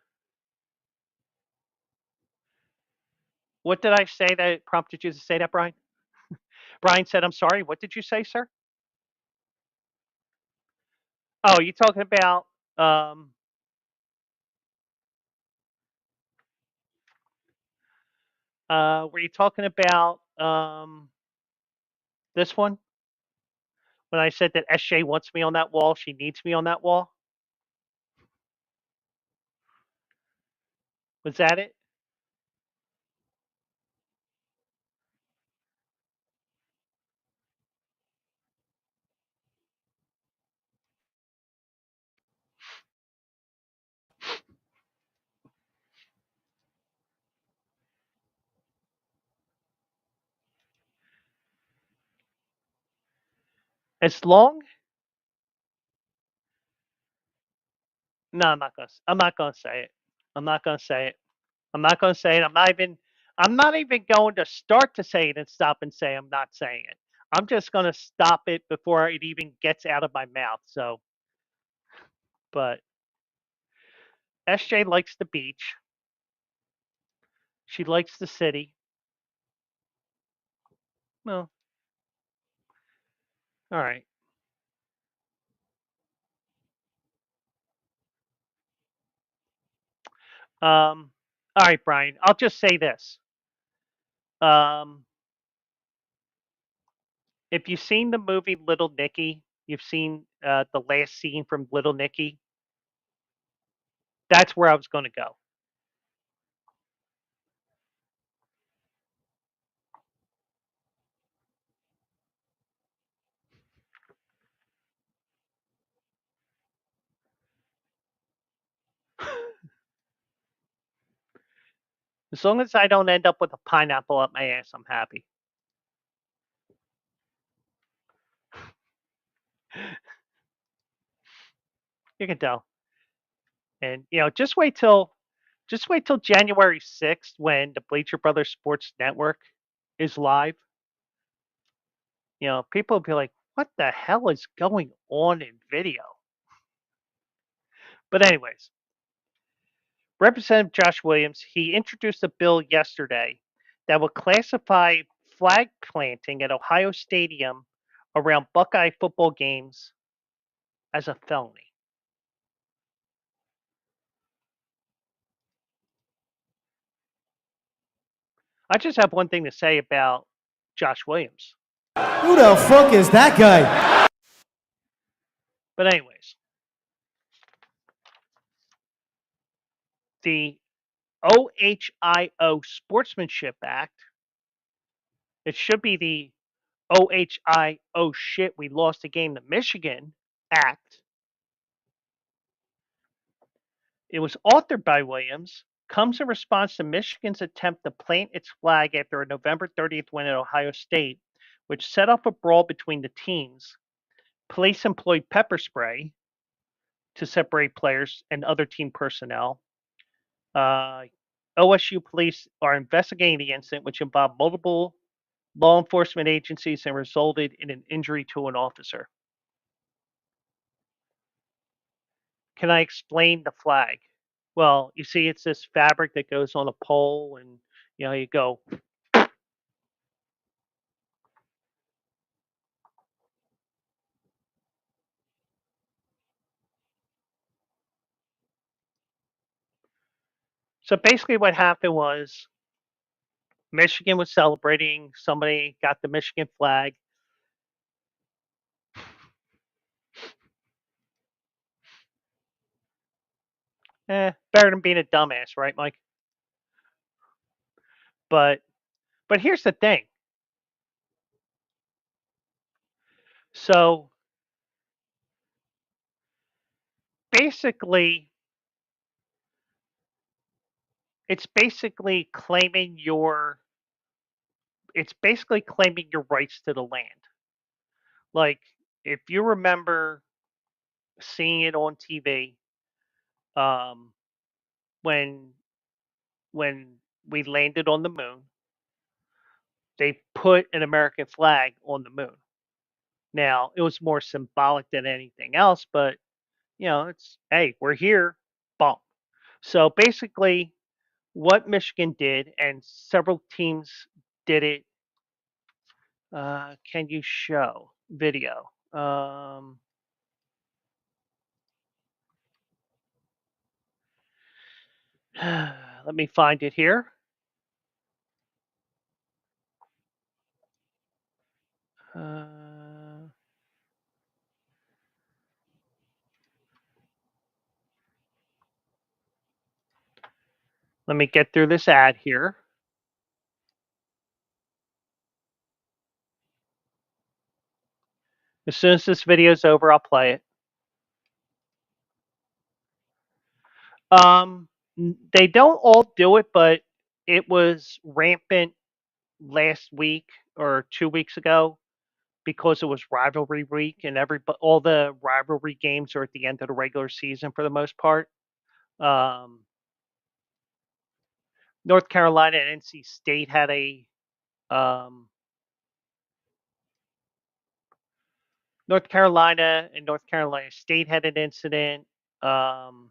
what did I say that prompted you to say that, Brian? Brian said, "I'm sorry." What did you say, sir? Oh, you talking about um, were you talking about this one? When I said that SJ wants me on that wall, she needs me on that wall. Was that it? As long No, I'm not gonna say it. I'm not gonna say it. I'm not gonna say it. I'm not even going to start to say it and stop and say I'm not saying it. I'm just gonna stop it before it even gets out of my mouth. So, but SJ likes the beach. She likes the city. Well, all right. All right, Brian. I'll just say this. Um, if you've seen the movie Little Nicky, you've seen the last scene from Little Nicky. That's where I was going to go. As long as I don't end up with a pineapple up my ass, I'm happy. You can tell. And just wait till January 6th when the Bleacher Brothers Sports Network is live. People will be like, "What the hell is going on in video?" But anyways, Representative Josh Williams, he introduced a bill yesterday that will classify flag planting at Ohio Stadium around Buckeye football games as a felony. I just have one thing to say about Josh Williams. Who the fuck is that guy? But anyways, the OHIO Sportsmanship Act, it should be the OHIO shit we lost a game to Michigan Act. It was authored by Williams, comes in response to Michigan's attempt to plant its flag after a November 30th win at Ohio State, which set off a brawl between the teams. Police employed pepper spray to separate players and other team personnel. Uh, OSU police are investigating the incident, which involved multiple law enforcement agencies and resulted in an injury to an officer. Can I explain the flag? Well, you see, it's this fabric that goes on a pole, and you go. So basically, what happened was Michigan was celebrating. Somebody got the Michigan flag. Better than being a dumbass, right, Mike? But but here's the thing. So basically, it's basically claiming your rights to the land. Like if you remember seeing it on TV, um, when when we landed on the moon, they put an American flag on the moon. Now it was more symbolic than anything else, but it's hey, we're here, bump. So basically, what Michigan did, and several teams did it. Can you show video? Let me find it here. Uh, Let me get through this ad here. As soon as this video is over, I'll play it. Um, they don't all do it, but it was rampant last week or 2 weeks ago because it was rivalry week and all the rivalry games are at the end of the regular season for the most part. Um, North Carolina and NC State had a um, North Carolina and North Carolina State had an incident. Um,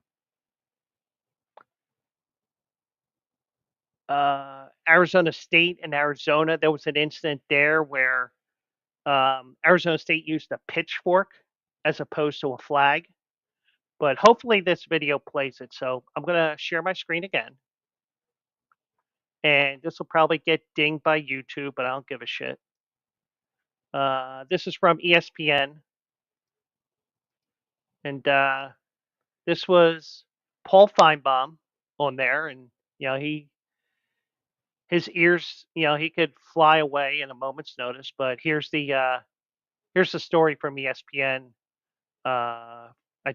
Arizona State and Arizona, there was an incident there where Arizona State used a pitchfork as opposed to a flag. But hopefully this video plays it. So I'm going to share my screen again. And this will probably get dinged by YouTube, but I don't give a shit. This is from ESPN. And this was Paul Feinbaum on there. And, his ears, he could fly away in a moment's notice. But here's the story from ESPN. I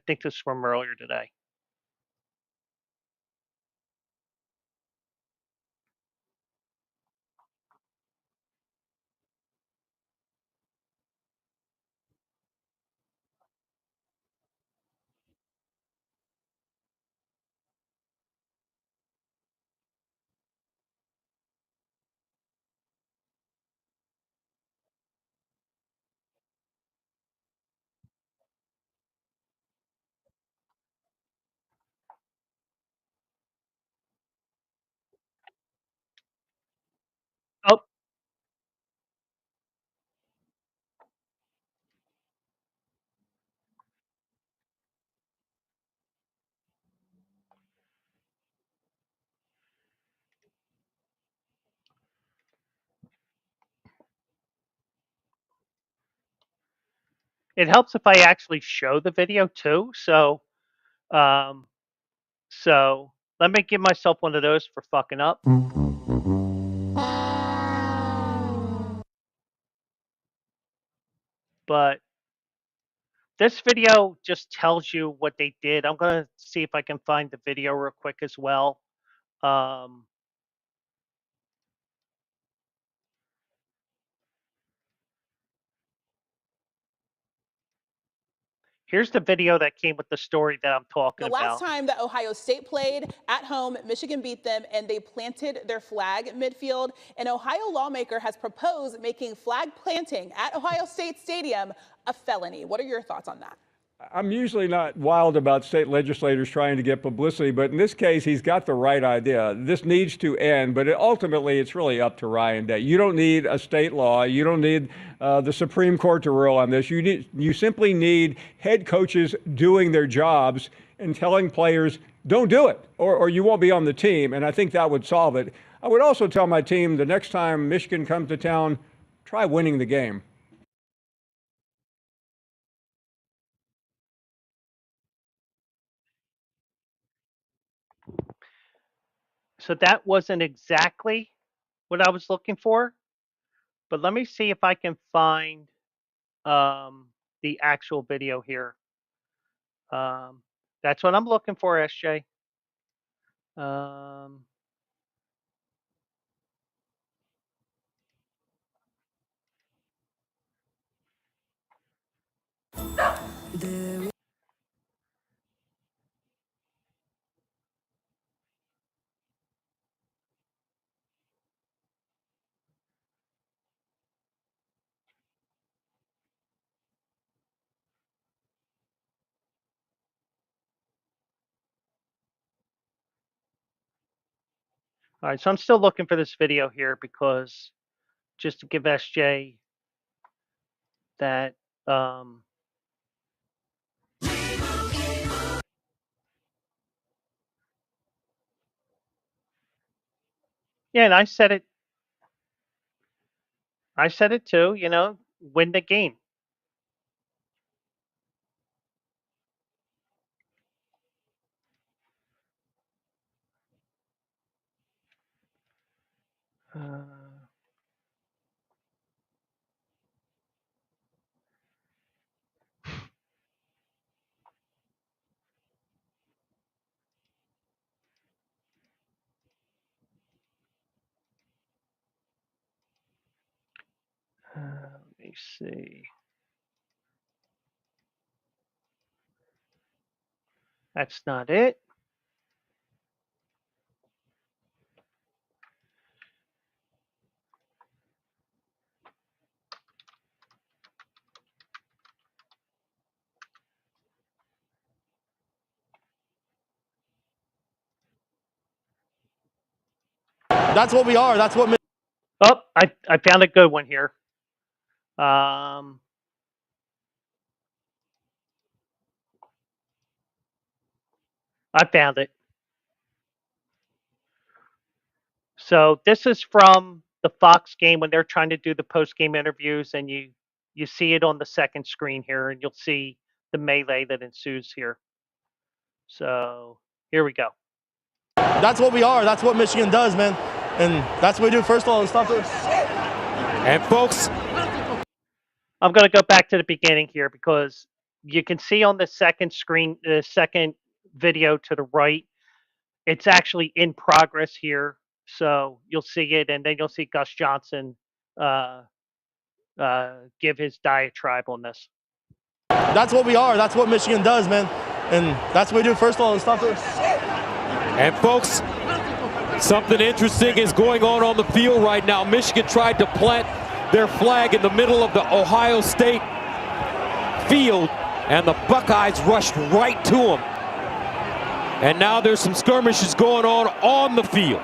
think this is from earlier today. It helps if I actually show the video too. Um, so let me give myself one of those for fucking up. But this video just tells you what they did. I'm gonna see if I can find the video real quick as well. Um, Here's the video that came with the story that I'm talking The last about. time that Ohio State played at home, Michigan beat them and they planted their flag at midfield. An Ohio lawmaker has proposed making flag planting at Ohio State Stadium a felony. What are your thoughts on that? I'm usually not wild about state legislators trying to get publicity, but in this case, he's got the right idea. This needs to end, but ultimately, it's really up to Ryan Day. You don't need a state law. You don't need the Supreme Court to rule on this. You simply need head coaches doing their jobs and telling players, don't do it, or you won't be on the team. And I think that would solve it. I would also tell my team the next time Michigan comes to town, try winning the game. So that wasn't exactly what I was looking for, but let me see if I can find the actual video here. That's what I'm looking for, SJ. Um, all right, so I'm still looking for this video here because just to give SJ that yeah, and I said it too, win the game. Let me see. That's not it. That's what we are. That's what. Oh, I found a good one here. I found it. So this is from the Fox game when they're trying to do the post game interviews, and you see it on the second screen here, and you'll see the melee that ensues here. So here we go. That's what we are. That's what Michigan does, man. And that's what we do. First of all, stop it. And folks, I'm going to go back to the beginning here because you can see on the second screen, the second video to the right, it's actually in progress here. So you'll see it, and then you'll see Gus Johnson give his diatribe on this. That's what we are. That's what Michigan does, man. And that's what we do. First of all, stop it. and folks, something interesting is going on the field right now. Michigan tried to plant their flag in the middle of the Ohio State field, and the Buckeyes rushed right to them. And now there's some skirmishes going on the field.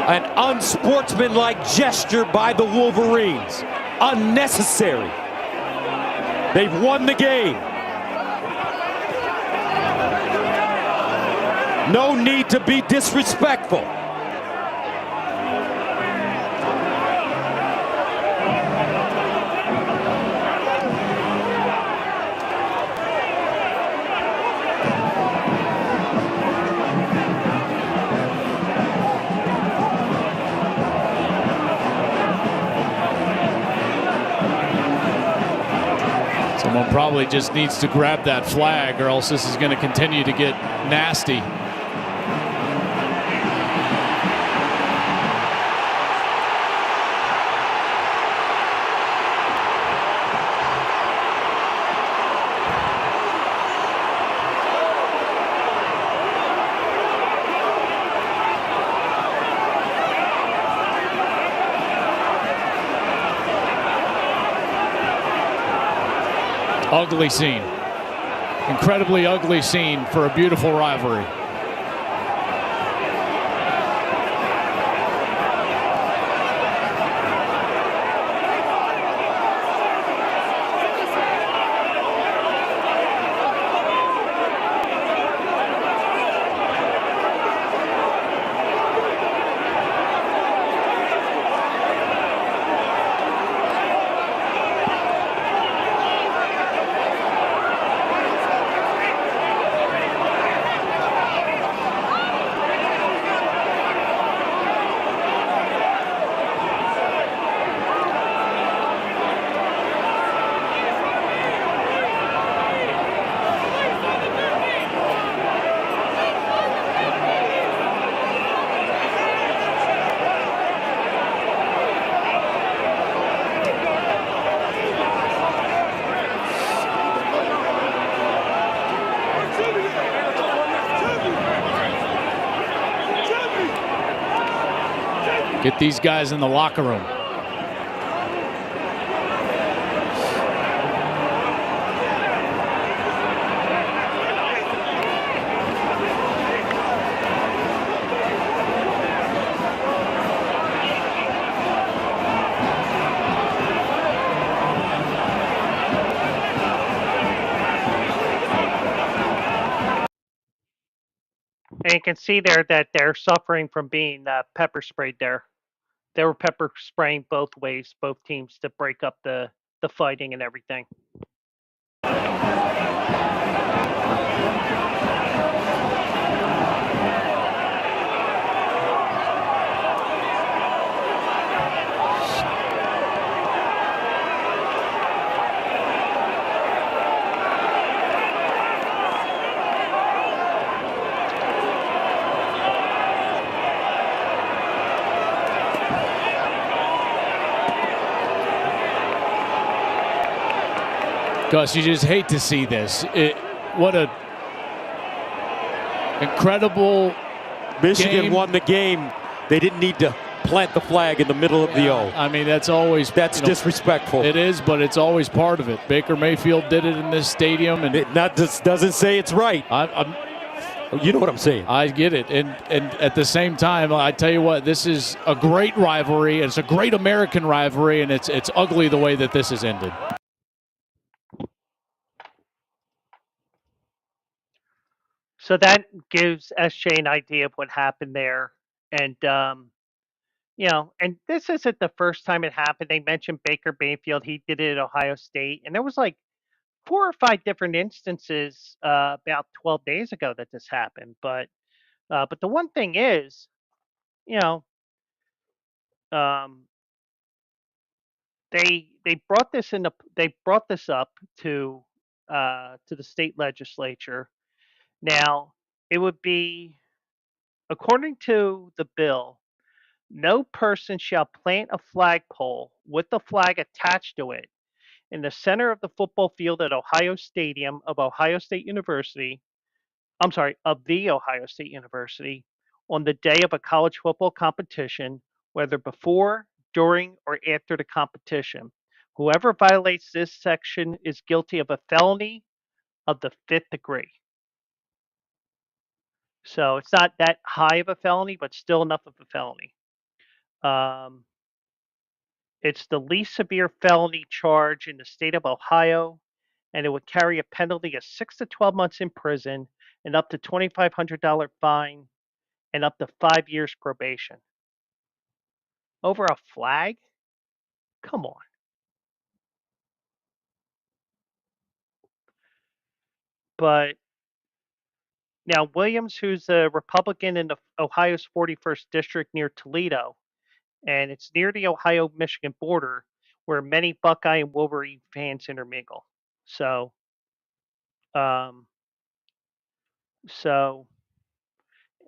An unsportsmanlike gesture by the Wolverines. Unnecessary. They've won the game. No need to be disrespectful. probably just needs to grab that flag, or else this is going to continue to get nasty. Ugly scene. Incredibly ugly scene for a beautiful rivalry. Get these guys in the locker room. And you can see there that they're suffering from being pepper sprayed there. They were pepper spraying both ways, both teams, to break up the fighting and everything. Gus, you just hate to see this. What a incredible Michigan game. won the game. They didn't need to plant the flag in the middle of the O. I mean, that's always disrespectful. It is, but it's always part of it. Baker Mayfield did it in this stadium, and it doesn't say it's right. You know what I'm saying. I get it, and at the same time, I tell you what, this is a great rivalry. It's a great American rivalry, and it's ugly the way that this has ended. So that gives SJ an idea of what happened there. And, and this isn't the first time it happened. They mentioned Baker Mayfield. He did it at Ohio State. And there was like 4 or 5 different instances about 12 days ago that this happened. But the one thing is, they brought this up to the state legislature. Now, it would be, according to the bill, no person shall plant a flagpole with the flag attached to it in the center of the football field at Ohio Stadium of Ohio State University. I'm sorry, of the Ohio State University on the day of a college football competition, whether before, during, or after the competition. Whoever violates this section is guilty of a felony of the 5th degree. So it's not that high of a felony, but still enough of a felony. It's the least severe felony charge in the state of Ohio, and it would carry a penalty of 6 to 12 months in prison and up to $2,500 fine and up to 5 years probation. Over a flag? Come on. But now Williams, who's a Republican in Ohio's 41st district near Toledo, and it's near the Ohio-Michigan border, where many Buckeye and Wolverine fans intermingle. So, um, so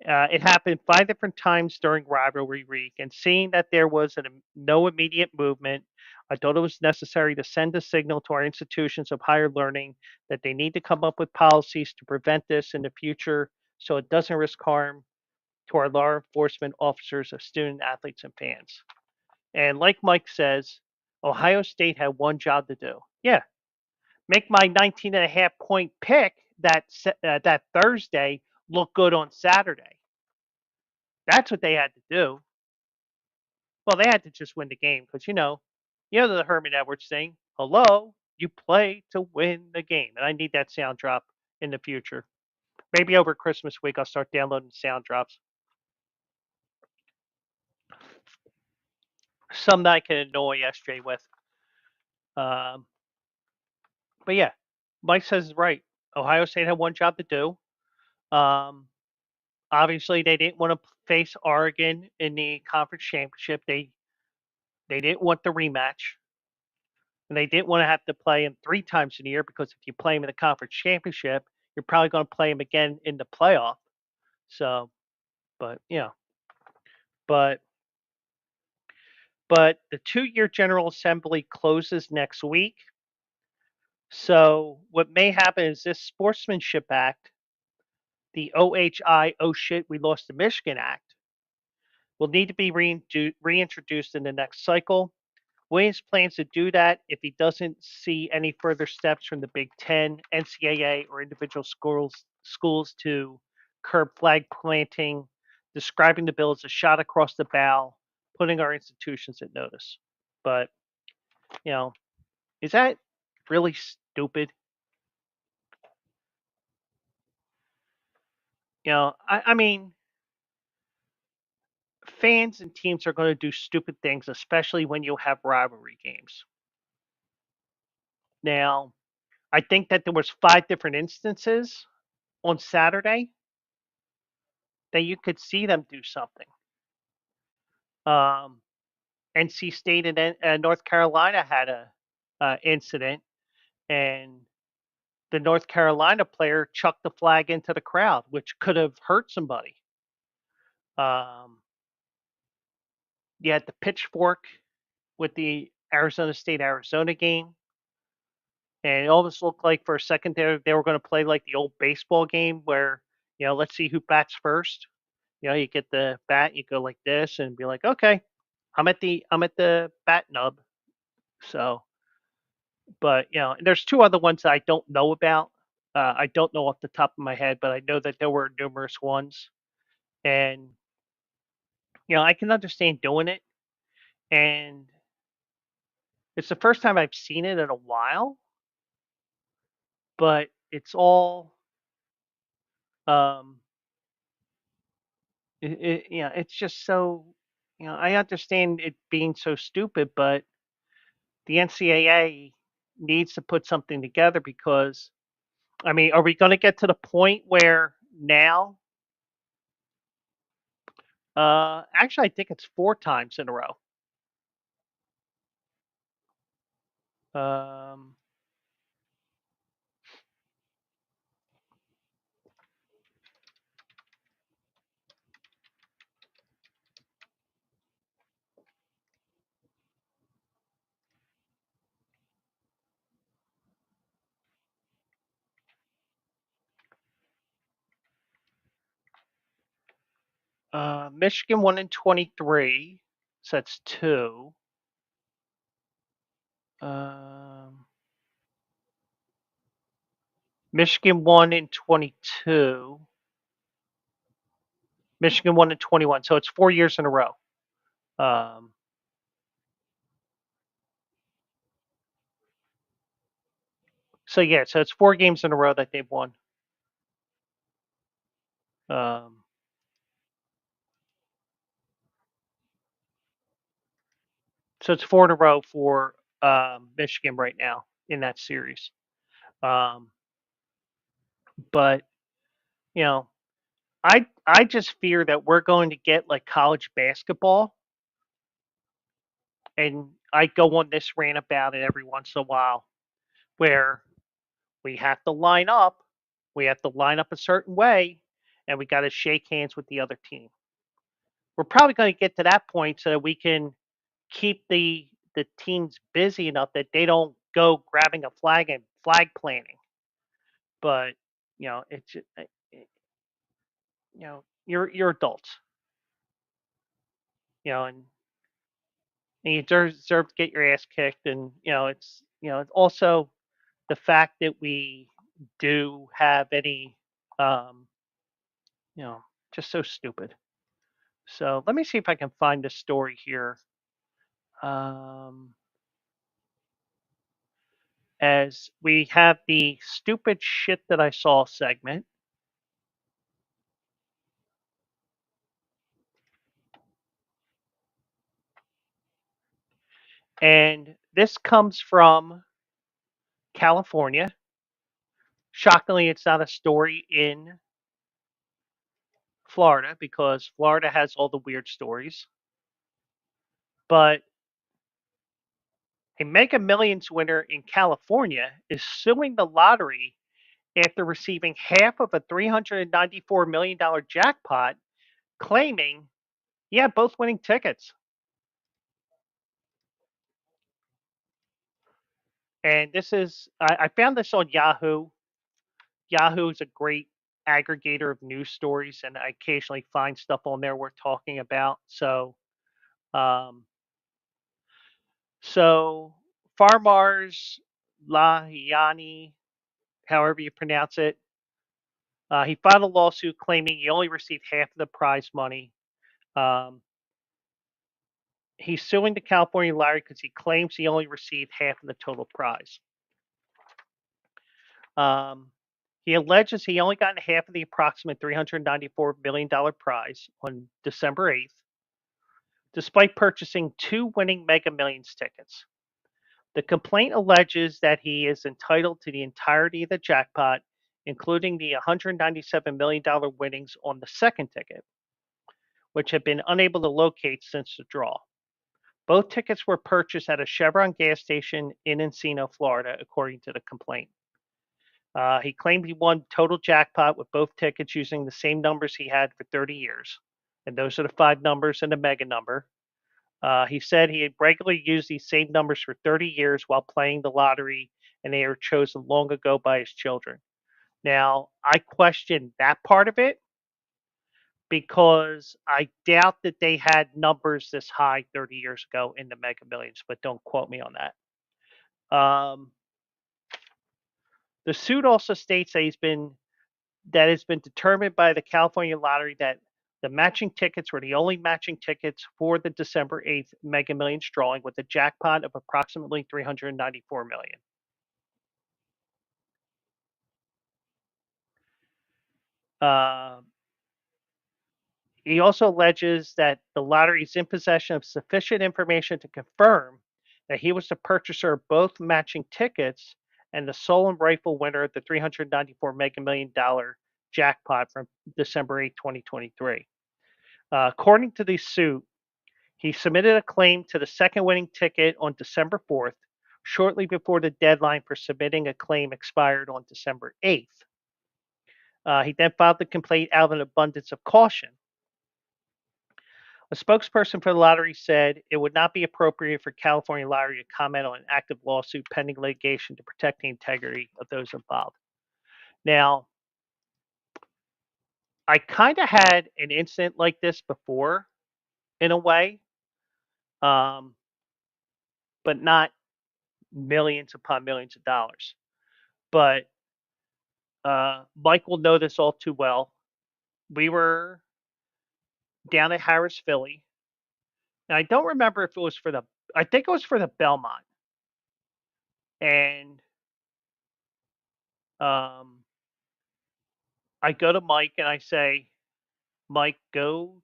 it happened 5 different times during rivalry week, and seeing that there was no immediate movement, I thought it was necessary to send a signal to our institutions of higher learning that they need to come up with policies to prevent this in the future so it doesn't risk harm to our law enforcement officers, of student athletes, and fans. And like Mike says, Ohio State had one job to do. Yeah, make my 19.5 point pick that Thursday look good on Saturday. That's what they had to do. Well, they had to just win the game because the Herman Edwards thing. Hello, you play to win the game, and I need that sound drop in the future. Maybe over Christmas week, I'll start downloading sound drops. Some that I can annoy SJ with. Um, but yeah, Mike says it's right. Ohio State had one job to do. Um, Obviously, they didn't want to face Oregon in the conference championship. They didn't want the rematch, and they didn't want to have to play him 3 times in a year because if you play him in the conference championship, you're probably going to play him again in the playoff. So, but but the 2-year General Assembly closes next week. So what may happen is this Sportsmanship Act, the OHI, oh shit, we lost the Michigan Act, will need to be reintroduced in the next cycle. Williams plans to do that if he doesn't see any further steps from the Big Ten, NCAA, or individual schools to curb flag planting, describing the bill as a shot across the bow, putting our institutions at notice. But, is that really stupid? I mean, fans and teams are going to do stupid things, especially when you have rivalry games. Now, I think that there was 5 different instances on Saturday that you could see them do something. NC State and North Carolina had a incident, and the North Carolina player chucked the flag into the crowd, which could have hurt somebody. You had the pitchfork with the Arizona State-Arizona game, and it almost looked like for a second they were going to play like the old baseball game where let's see who bats first. You get the bat, you go like this, and be like, okay, I'm at the bat nub. So, but there's 2 other ones that I don't know about. I don't know off the top of my head, but I know that there were numerous ones, and I can understand doing it, and it's the first time I've seen it in a while, but it's all um, it's just so I understand it being so stupid, but the NCAA needs to put something together because I mean, are we going to get to the point where now? Actually, I think it's 4 times in a row. Um, Michigan won in 23, so that's 2. Um, Michigan won in 22. Michigan won in 21, so it's 4 years in a row. Um, so yeah, so it's 4 games in a row that they've won. Um, so it's 4 in a row for Michigan right now in that series. Um, but you know, I just fear that we're going to get like college basketball, and I go on this rant about it every once in a while, where We have to line up. We have to line up a certain way, and we got to shake hands with the other team. We're probably going to get to that point so that we can keep the teams busy enough that they don't go grabbing a flag and flag planting. But it's you're adults, and you deserve to get your ass kicked. And it's also the fact that we do have any, um, you know, just so stupid. So let me see if I can find this story here. Um, as we have the stupid shit that I saw segment. And this comes from California. Shockingly, it's not a story in Florida because Florida has all the weird stories. But a Mega Millions winner in California is suing the lottery after receiving half of a $394 million jackpot, claiming he had both winning tickets. And this is, I found this on Yahoo. Yahoo is a great aggregator of news stories, and I occasionally find stuff on there worth talking about. Um, so Farmars Lahiani, however you pronounce it, he filed a lawsuit claiming he only received half of the prize money. Um, he's suing the California lottery because he claims he only received half of the total prize. He alleges he only got half of the approximate $394 million prize on December 8th, despite purchasing two winning Mega Millions tickets. The complaint alleges that he is entitled to the entirety of the jackpot, including the $197 million winnings on the second ticket, which have been unable to locate since the draw. Both tickets were purchased at a Chevron gas station in Encino, Florida, according to the complaint. He claimed he won total jackpot with both tickets using the same numbers he had for 30 years. And those are the five numbers and the mega number. He said he had regularly used these same numbers for 30 years while playing the lottery, and they were chosen long ago by his children. Now, I question that part of it because I doubt that they had numbers this high 30 years ago in the Mega Millions, but don't quote me on that. The suit also states that it's been determined by the California Lottery that the matching tickets were the only matching tickets for the December 8th Mega Millions drawing with a jackpot of approximately $394 million. He also alleges that the lottery is in possession of sufficient information to confirm that he was the purchaser of both matching tickets and the sole and rightful winner of the $394 Mega Million jackpot from December 8, 2023. According to the suit, he submitted a claim to the second winning ticket on December 4th, shortly before the deadline for submitting a claim expired on December 8th. He then filed the complaint out of an abundance of caution. A spokesperson for the lottery said it would not be appropriate for California Lottery to comment on an active lawsuit pending litigation to protect the integrity of those involved. Now, I kind of had an incident like this before, in a way, but not millions upon millions of dollars. But Mike will know this all too well. We were down at Harris, Philly, and I don't remember if it was for I think it was for the Belmont. And I go to Mike and I say, Mike, go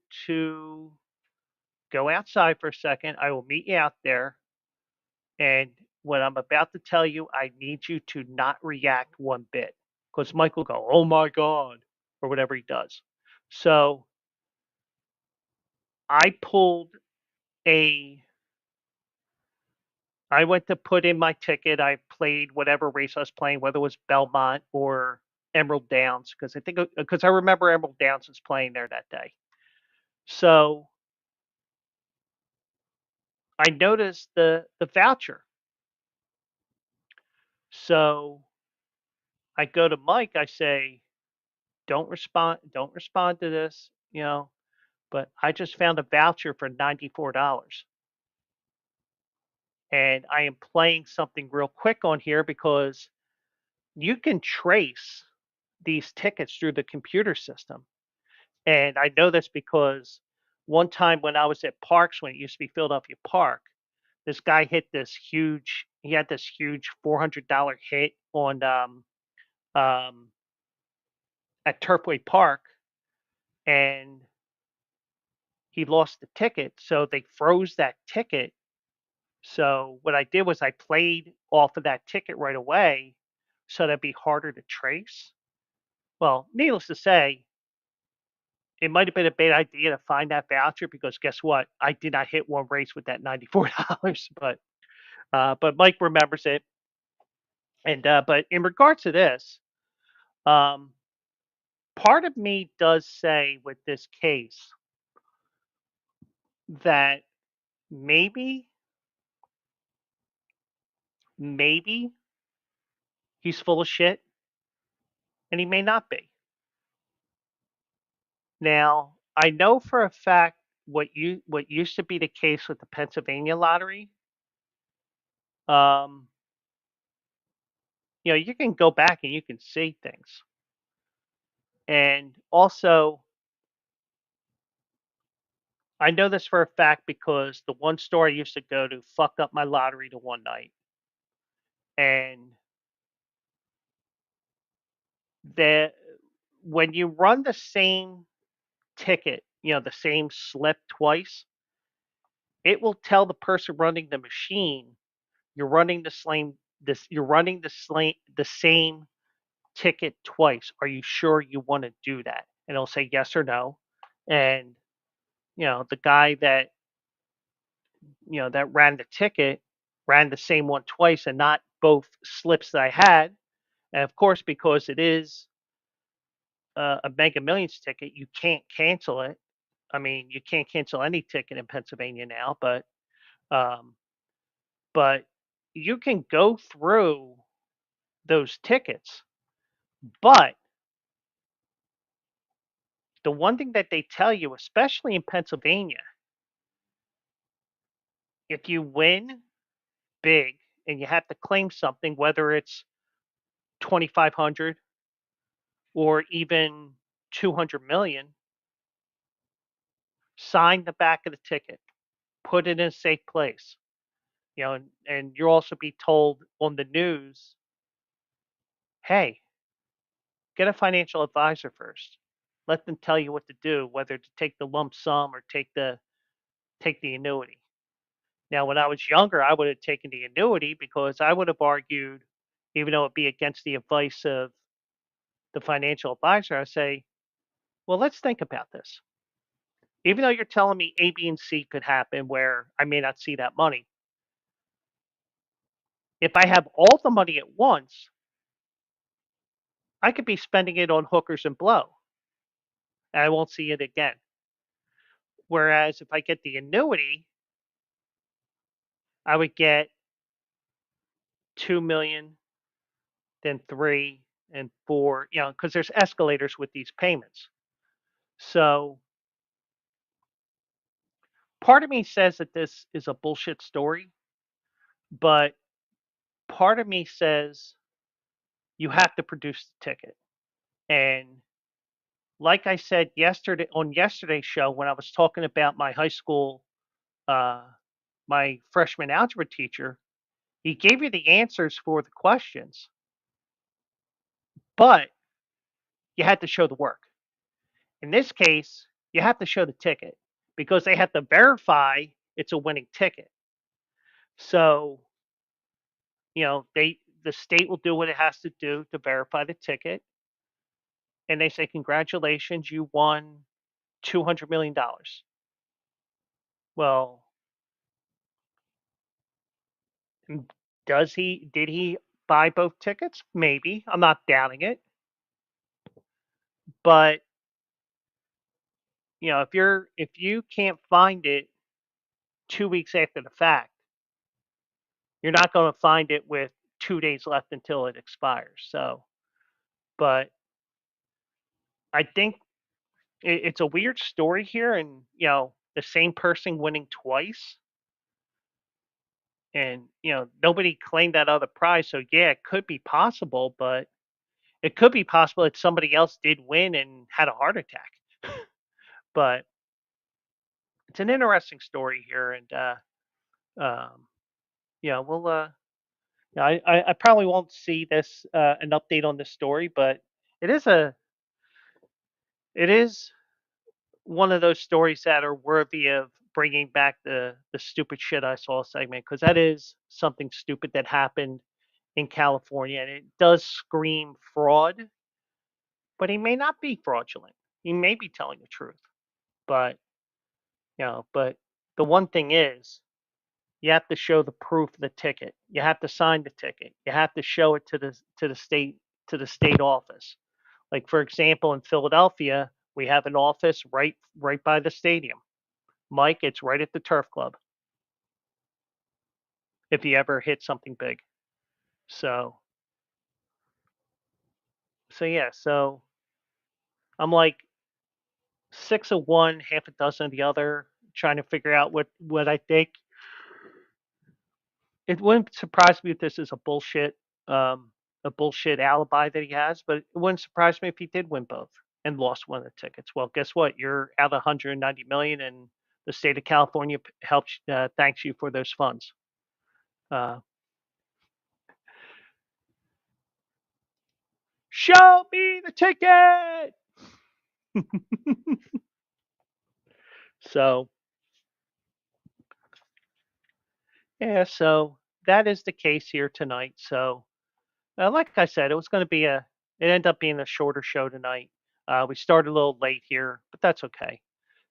outside for a second. I will meet you out there. And what I'm about to tell you, I need you to not react one bit. Because Mike will go, oh my God, or whatever he does. So I pulled a I went to put in my ticket. I played whatever race I was playing, whether it was Belmont or Emerald Downs, because I remember Emerald Downs was playing there that day. So I noticed the voucher. So I go to Mike. I say, don't respond to this, but I just found a voucher for $94. And I am playing something real quick on here because you can trace these tickets through the computer system. And I know this because one time when I was at Parks, when it used to be Philadelphia Park, this guy he had this huge $400 hit on um, at Turfway Park, and he lost the ticket. So they froze that ticket. So what I did was I played off of that ticket right away so that'd be harder to trace. Well, needless to say, it might have been a bad idea to find that voucher because guess what? I did not hit one race with that $94, but Mike remembers it. And but in regards to this, um, part of me does say with this case that maybe, maybe he's full of shit, and he may not be. Now, I know for a fact what used to be the case with the Pennsylvania lottery. Um, you can go back and you can see things. And also, I know this for a fact because the one store I used to go to fucked up my lottery to one night. And the when you run the same ticket, the same slip twice, it will tell the person running the machine you're running the same ticket twice. Are you sure you want to do that? And it'll say yes or no. And the guy that ran the ticket ran the same one twice and not both slips that I had. And of course, because it is a Mega Millions ticket, you can't cancel it. I mean, you can't cancel any ticket in Pennsylvania now, um, but you can go through those tickets. But the one thing that they tell you, especially in Pennsylvania, if you win big and you have to claim something, whether it's 2,500 or even 200 million, sign the back of the ticket, put it in a safe place. And you'll also be told on the news, hey, get a financial advisor first. Let them tell you what to do, whether to take the lump sum or take the annuity. Now, when I was younger, I would have taken the annuity because I would have argued, even though it'd be against the advice of the financial advisor, I say, well, let's think about this. Even though you're telling me A, B, and C could happen where I may not see that money, if I have all the money at once, I could be spending it on hookers and blow, and I won't see it again. Whereas if I get the annuity, I would get 2 million, then three and four, because there's escalators with these payments. So part of me says that this is a bullshit story, but part of me says you have to produce the ticket. And like I said yesterday on yesterday's show, when I was talking about my high school, uh, my freshman algebra teacher, he gave you the answers for the questions, but you had to show the work. In this case, you have to show the ticket because they have to verify it's a winning ticket. So, the state will do what it has to do to verify the ticket, and they say, "Congratulations, you won $200 million." Well, Did he buy both tickets? Maybe. I'm not doubting it. But, if you can't find it 2 weeks after the fact, you're not going to find it with 2 days left until it expires. So, but I think it's a weird story here, and the same person winning twice, and nobody claimed that other prize. So yeah, it could be possible, but it could be possible that somebody else did win and had a heart attack. But it's an interesting story here, and um, yeah, we'll. Yeah, I probably won't see this an update on this story, but it is a it is one of those stories that are worthy of bringing back the stupid shit I saw segment, because that is something stupid that happened in California, and it does scream fraud. But he may not be fraudulent. He may be telling the truth. But but the one thing is, you have to show the proof of the ticket. You have to sign the ticket. You have to show it to the state office. Like, for example, in Philadelphia, we have an office right by the stadium. Mike, it's right at the turf club. If you ever hit something big, so yeah, so I'm like 6 of one, half a dozen of the other, trying to figure out what I think. It wouldn't surprise me if this is um, a bullshit alibi that he has, but it wouldn't surprise me if he did win both and lost one of the tickets. Well, guess what? You're out 190 million, and the state of California helps thanks you for those funds. Uh, Show me the ticket. So yeah, so that is the case here tonight. So like I said, it was going to be it ended up being a shorter show tonight. We started a little late here, but that's okay.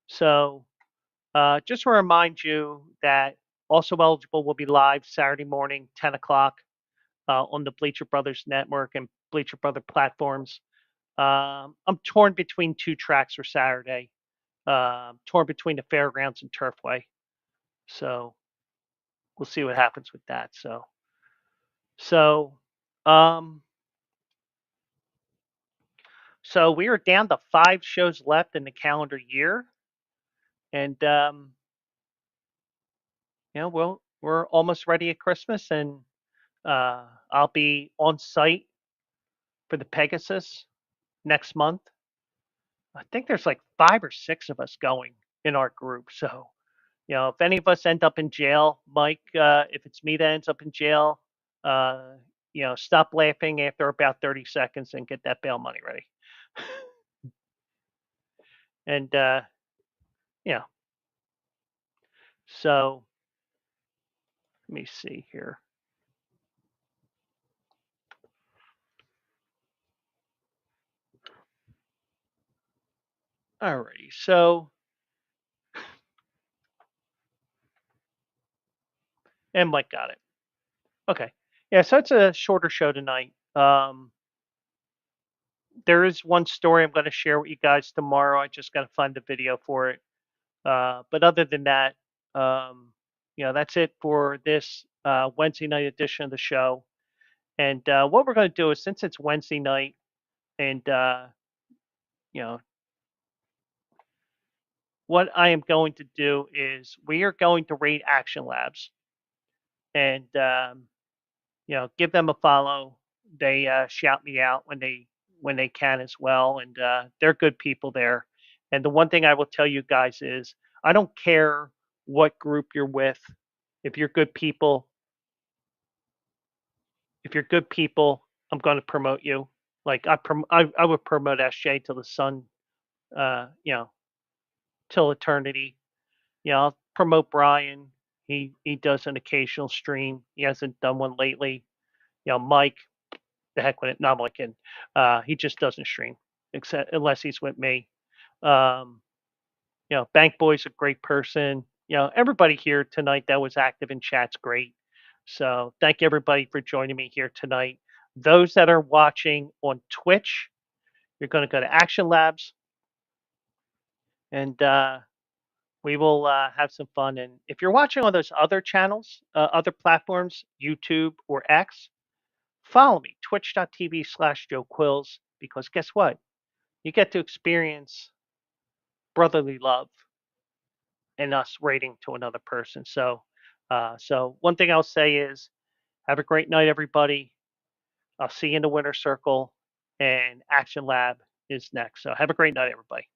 So just to remind you that Also Eligible will be live Saturday morning, 10 o'clock on the Bleacher Brothers Network and Bleacher Brother platforms. I'm torn between two tracks for Saturday, torn between the Fairgrounds and Turfway. So we'll see what happens with that. So, um, so we are down to 5 shows left in the calendar year, and we're almost ready at Christmas, and I'll be on site for the Pegasus next month. I think there's like 5 or 6 of us going in our group. So, if any of us end up in jail, Mike, if it's me that ends up in jail, uh, stop laughing after about 30 seconds and get that bail money ready. And, yeah, so let me see here. Alrighty, so and Mike got it. Okay, yeah, so it's a shorter show tonight. There is one story I'm going to share with you guys tomorrow. I just got to find the video for it. But other than that, that's it for this Wednesday night edition of the show. And what we're going to do is, since it's Wednesday night, and you know, what I am going to do is we are going to rate Action Labs, and give them a follow. They shout me out when they can as well, and they're good people there. And the one thing I will tell you guys is, I don't care what group you're with. If you're good people, I'm going to promote you. Like I would promote SJ till the sun, uh, you know, till eternity. I'll promote Brian. He does an occasional stream. He hasn't done one lately. Mike, the heck with it. No, I'm like kidding. He just doesn't stream, except unless he's with me. Um, Bank Boy's a great person. Everybody here tonight that was active in chat's great. So thank everybody for joining me here tonight. Those that are watching on Twitch, you're going to go to Action Labs, and we will have some fun. And if you're watching on those other channels, other platforms, YouTube or X, follow me, twitch.tv/Joe Quills, because guess what? You get to experience brotherly love and us rating to another person. So one thing I'll say is have a great night, everybody. I'll see you in the winner circle, and Action Lab is next. So have a great night, everybody.